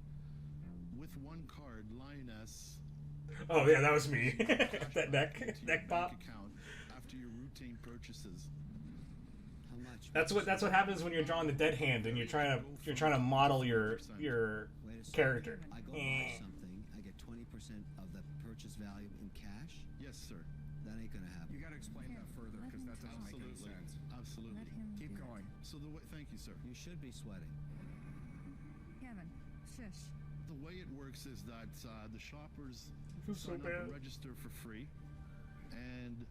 Speaker 8: With one card, Lioness.
Speaker 2: Oh yeah, that was me. That neck pop.
Speaker 8: Account after your routine purchases.
Speaker 6: How much?
Speaker 2: That's what happens when you're drawing the dead hand and you're trying to model your character.
Speaker 6: I go buy something, I get 20% of the purchase value in cash?
Speaker 8: Yes, sir.
Speaker 6: That ain't gonna happen.
Speaker 9: You gotta explain that further, because that doesn't make any sense.
Speaker 8: Absolutely.
Speaker 9: Keep going.
Speaker 8: So the way, thank you, sir.
Speaker 6: You should be sweating.
Speaker 10: Kevin, shush.
Speaker 8: The way it works is that the shoppers
Speaker 2: Feels so
Speaker 8: sign up
Speaker 2: bad.
Speaker 8: and register for free, and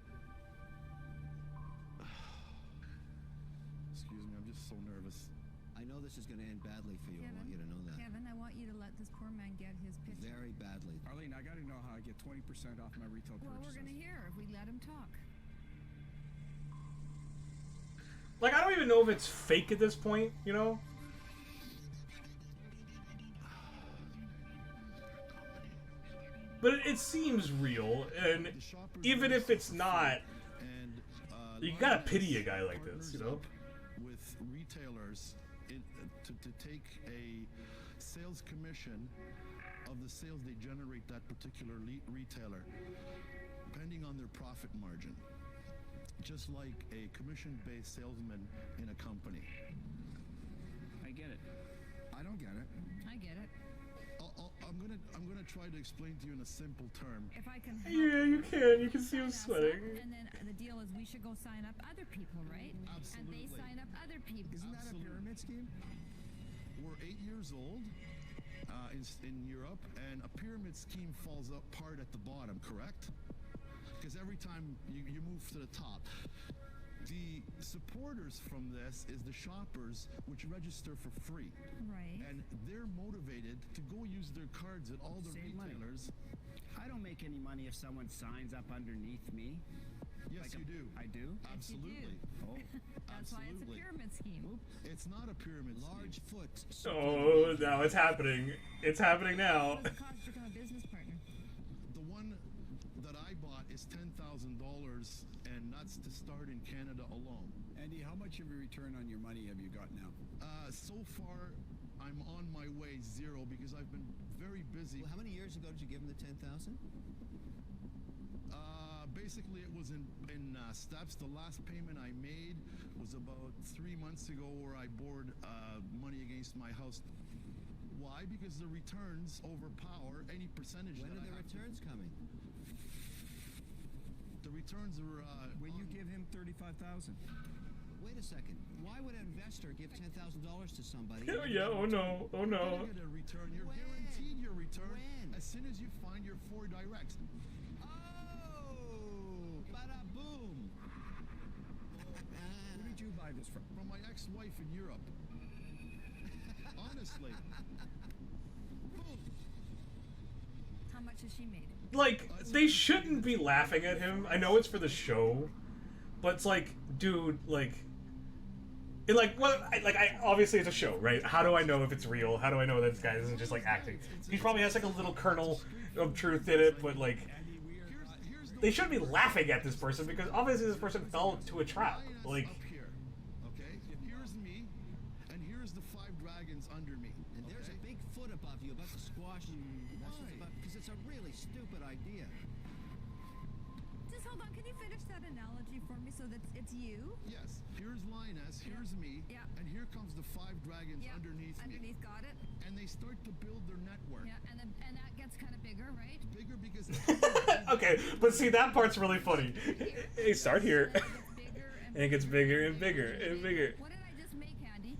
Speaker 8: excuse me, I'm just so nervous.
Speaker 6: I know this is gonna end badly for you. I want you to know that.
Speaker 10: Kevin, I want you to let this poor man get his picture.
Speaker 6: Very badly.
Speaker 9: Arlene, I gotta know how I get 20% off my retail
Speaker 10: Well,
Speaker 9: purchases.
Speaker 10: we're gonna hear if we let him talk.
Speaker 2: Like, I don't even know if it's fake at this point, you know? But it seems real, and even if it's not,
Speaker 8: And
Speaker 2: you gotta pity a guy like this, you know?
Speaker 8: With retailers to take a sales commission of the sales they generate that particular retailer, depending on their profit margin. Just like a commission-based salesman in a company.
Speaker 9: I get it. I don't get it.
Speaker 10: I get it.
Speaker 8: I'm gonna try to explain to you in a simple term.
Speaker 10: If I can help.
Speaker 2: Yeah, you can. You can see him
Speaker 10: us
Speaker 2: sweating.
Speaker 10: up, And then the deal is we should go sign up other people, right?
Speaker 8: Absolutely.
Speaker 10: And they sign up other people.
Speaker 9: Isn't that a pyramid scheme?
Speaker 8: We're 8 years old in Europe, and a pyramid scheme falls apart at the bottom, correct? Because every time you move to the top. The supporters from this is the shoppers, which register for free.
Speaker 10: Right.
Speaker 8: And they're motivated to go use their cards at all the
Speaker 11: Save money.
Speaker 8: retailers.
Speaker 11: I don't make any money if someone signs up underneath me.
Speaker 8: Yes, you do.
Speaker 11: I do?
Speaker 8: Absolutely.
Speaker 11: Oh,
Speaker 10: That's why it's a
Speaker 8: absolutely.
Speaker 10: pyramid scheme.
Speaker 8: It's not a pyramid
Speaker 6: Large
Speaker 8: scheme.
Speaker 6: foot.
Speaker 2: Oh, now it's happening. It's happening now.
Speaker 10: What does it cost to become a business partner?
Speaker 8: The one that I bought is $10,000, and that's to start in Canada alone.
Speaker 9: Andy, how much of a return on your money have you got now?
Speaker 8: So far, I'm on my way 0 because I've been very busy.
Speaker 6: Well, how many years ago did you give him the 10,000?
Speaker 8: basically, it was in steps. The last payment I made was about 3 months ago, where I borrowed money against my house. Why? Because the returns overpower any percentage.
Speaker 6: When
Speaker 8: that
Speaker 6: are the
Speaker 8: I have to-
Speaker 6: returns coming?
Speaker 8: The returns are.
Speaker 9: When you give him $35,000.
Speaker 6: Wait a second. Why would an investor give $10,000 to somebody?
Speaker 2: Yeah, oh no, oh
Speaker 8: You're
Speaker 2: no.
Speaker 8: gonna get a return. You're
Speaker 6: When?
Speaker 8: guaranteed your return
Speaker 6: When?
Speaker 8: as soon as you find your 4 directs.
Speaker 6: Oh, bada boom.
Speaker 9: Who did you buy this from?
Speaker 8: From my ex-wife in Europe. Honestly. Boom.
Speaker 10: How much has she made?
Speaker 2: Like, they shouldn't be laughing at him. I know it's for the show, but it's like, dude, like, obviously it's a show, right? How do I know if it's real? How do I know that this guy isn't just like acting? He probably has like a little kernel of truth in it, but like, they shouldn't be laughing at this person because obviously this person fell into a trap. Like,
Speaker 8: Up here. Okay? Here's me, and here's the 5 dragons under me.
Speaker 6: And there's a big foot above you about to squash you. Because it's a really stupid idea.
Speaker 10: Just hold on. Can you finish that analogy for me so that it's you?
Speaker 8: Yes. Here's Linus, here's me,
Speaker 10: Yeah.
Speaker 8: and here comes the 5 dragons
Speaker 10: Yeah.
Speaker 8: underneath me.
Speaker 10: Underneath, got it.
Speaker 8: And they start to build their network.
Speaker 10: Yeah, and that gets kind of bigger, right?
Speaker 8: Bigger because
Speaker 2: okay, but see, that part's really funny. They start here,
Speaker 10: And it gets bigger
Speaker 2: and it gets bigger and bigger and bigger.
Speaker 10: What did I just make, Andy?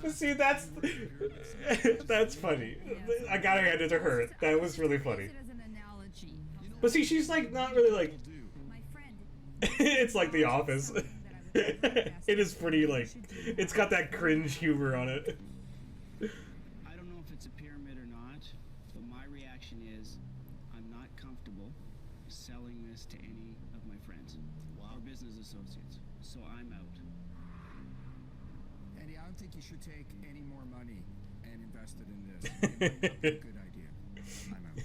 Speaker 2: But see, that's funny. I gotta hand it to her. That was really funny.
Speaker 10: Use it as an analogy.
Speaker 2: But see, she's like not really like.
Speaker 10: My friend.
Speaker 2: It's like The Office. It is pretty like. It's got that cringe humor on it.
Speaker 11: I don't know if it's a pyramid or not, but my reaction is I'm not comfortable selling this to any of my friends or business associates, so I'm out.
Speaker 9: Andy, I don't think you should take any more money and invest it in this. It might not be a good idea. I'm out.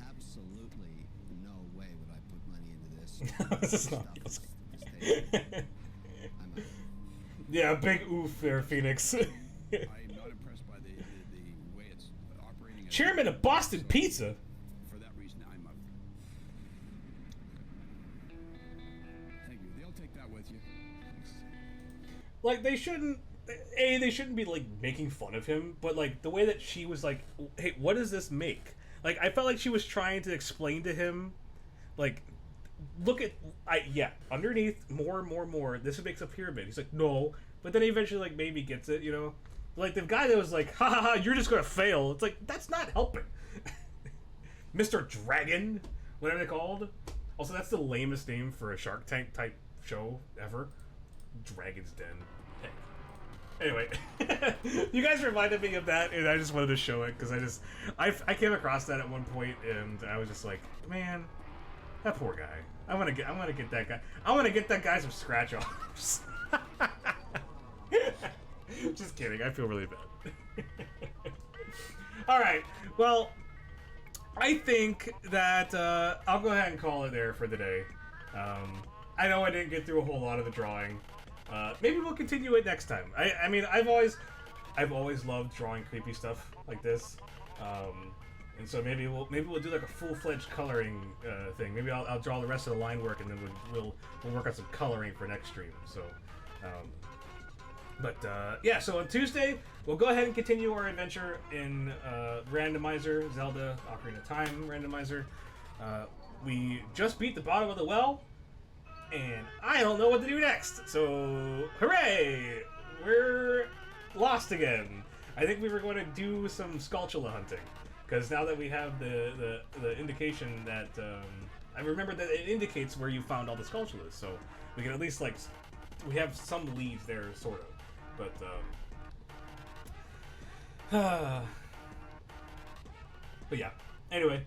Speaker 6: Absolutely no way would I put money into this.
Speaker 2: This is not.
Speaker 6: I'm out.
Speaker 2: Yeah, big oof there, Phoenix.
Speaker 9: I am not impressed by the way it's operating.
Speaker 2: Chairman of Boston Pizza.
Speaker 9: For that reason, I'm out. Thank you. They'll take that with you.
Speaker 2: Like, they shouldn't be like making fun of him, but like the way that she was like, hey, what does this make? Like, I felt like she was trying to explain to him, like, look at, underneath, more, this makes a pyramid. He's like, no, but then he eventually like maybe gets it, you know? Like, the guy that was like, ha ha ha, you're just gonna fail. It's like, that's not helping. Mr. Dragon, whatever they're called. Also, that's the lamest name for a Shark Tank type show ever. Dragon's Den. Anyway, you guys reminded me of that, and I just wanted to show it because I came across that at one point, and I was just like, man, that poor guy. I want to get that guy. I want to get that guy some scratch offs. Just kidding. I feel really bad. All right. Well, I think that I'll go ahead and call it there for the day. I know I didn't get through a whole lot of the drawing. Maybe we'll continue it next time. I mean, I've always loved drawing creepy stuff like this, and so maybe we'll do like a full-fledged coloring thing. Maybe I'll draw the rest of the line work, and then we'll work on some coloring for next stream. So, yeah. So on Tuesday we'll go ahead and continue our adventure in Randomizer, Zelda Ocarina of Time Randomizer. We just beat the bottom of the well. And I don't know what to do next. So, hooray! We're lost again. I think we were going to do some Skulltula hunting. Because now that we have the indication that... I remember that it indicates where you found all the Skulltulas. So, we can at least, like... We have some leads there, sort of. But, but yeah. Anyway.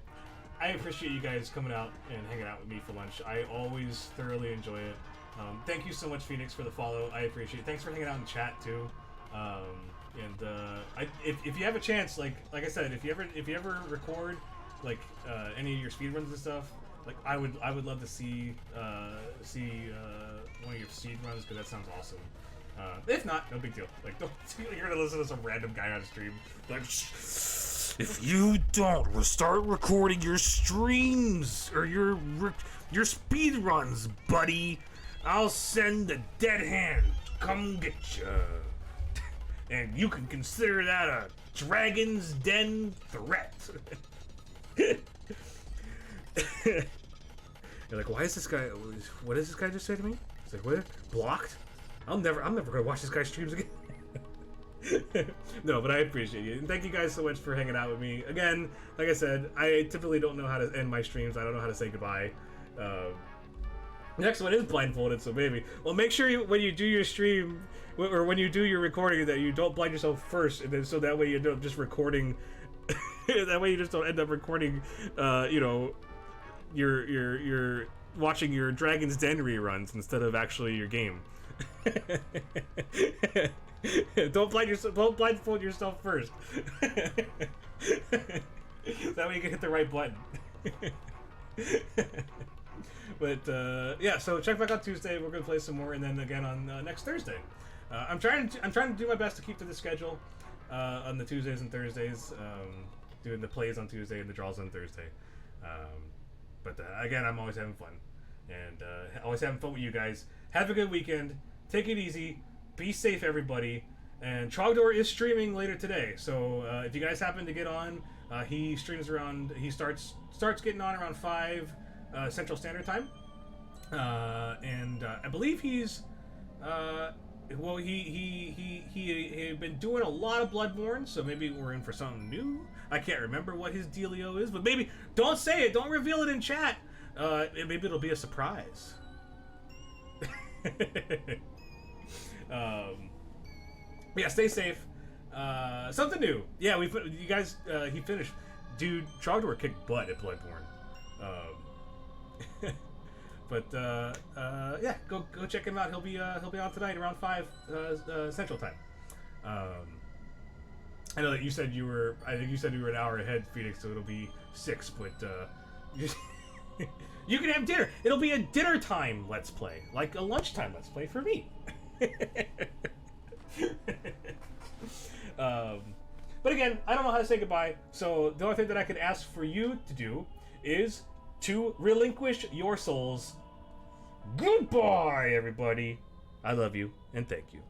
Speaker 2: I appreciate you guys coming out and hanging out with me for lunch. I always thoroughly enjoy it. Thank you so much, Phoenix, for the follow. I appreciate it. Thanks for hanging out in chat too. If you have a chance, like I said, if you ever record like any of your speedruns and stuff, like I would love to see one of your speedruns because that sounds awesome. If not, no big deal. Like, don't you're gonna listen to some random guy on stream like. if you don't start recording your streams or your speed runs, buddy, I'll send the dead hand. Come get ya. And you can consider that a Dragon's Den threat. You're like, why is this guy? What does this guy just say to me? It's like, what? Blocked? I'm never gonna watch this guy's streams again. No, but I appreciate you, and thank you guys so much for hanging out with me. Again, like I said, I typically don't know how to end my streams. I don't know how to say goodbye. The next one is blindfolded, so maybe. Well, make sure when you do your stream or when you do your recording that you don't blind yourself first, and then so that way you end up just recording. That way you just don't end up recording, you know, you're watching your Dragon's Den reruns instead of actually your game. Don't blindfold yourself first. That way you can hit the right button. But yeah, so check back on Tuesday. We're gonna play some more, and then again on next Thursday. I'm trying to do my best to keep to the schedule on the Tuesdays and Thursdays, doing the plays on Tuesday and the draws on Thursday. But again, I'm always having fun, and always having fun with you guys. Have a good weekend. Take it easy. Be safe, everybody. And Trogdor is streaming later today, so if you guys happen to get on, he streams around. He starts getting on around 5 Central Standard Time, and I believe he's well, he had been doing a lot of Bloodborne, so maybe we're in for something new. I can't remember what his dealio is, but maybe don't say it, don't reveal it in chat. Maybe it'll be a surprise. Yeah, stay safe. Something new. Yeah, you guys. He finished. Dude, Trogdor kicked butt at Bloodborne. But yeah, go check him out. He'll be on tonight around 5 Central Time. I know that you said you were. I think you said you were an hour ahead, Phoenix, so it'll be 6. But you can have dinner. It'll be a dinner time Let's Play, like a lunchtime Let's Play for me. But again, I don't know how to say goodbye, so the only thing that I could ask for you to do is to relinquish your souls. Goodbye, everybody. I love you, and thank you.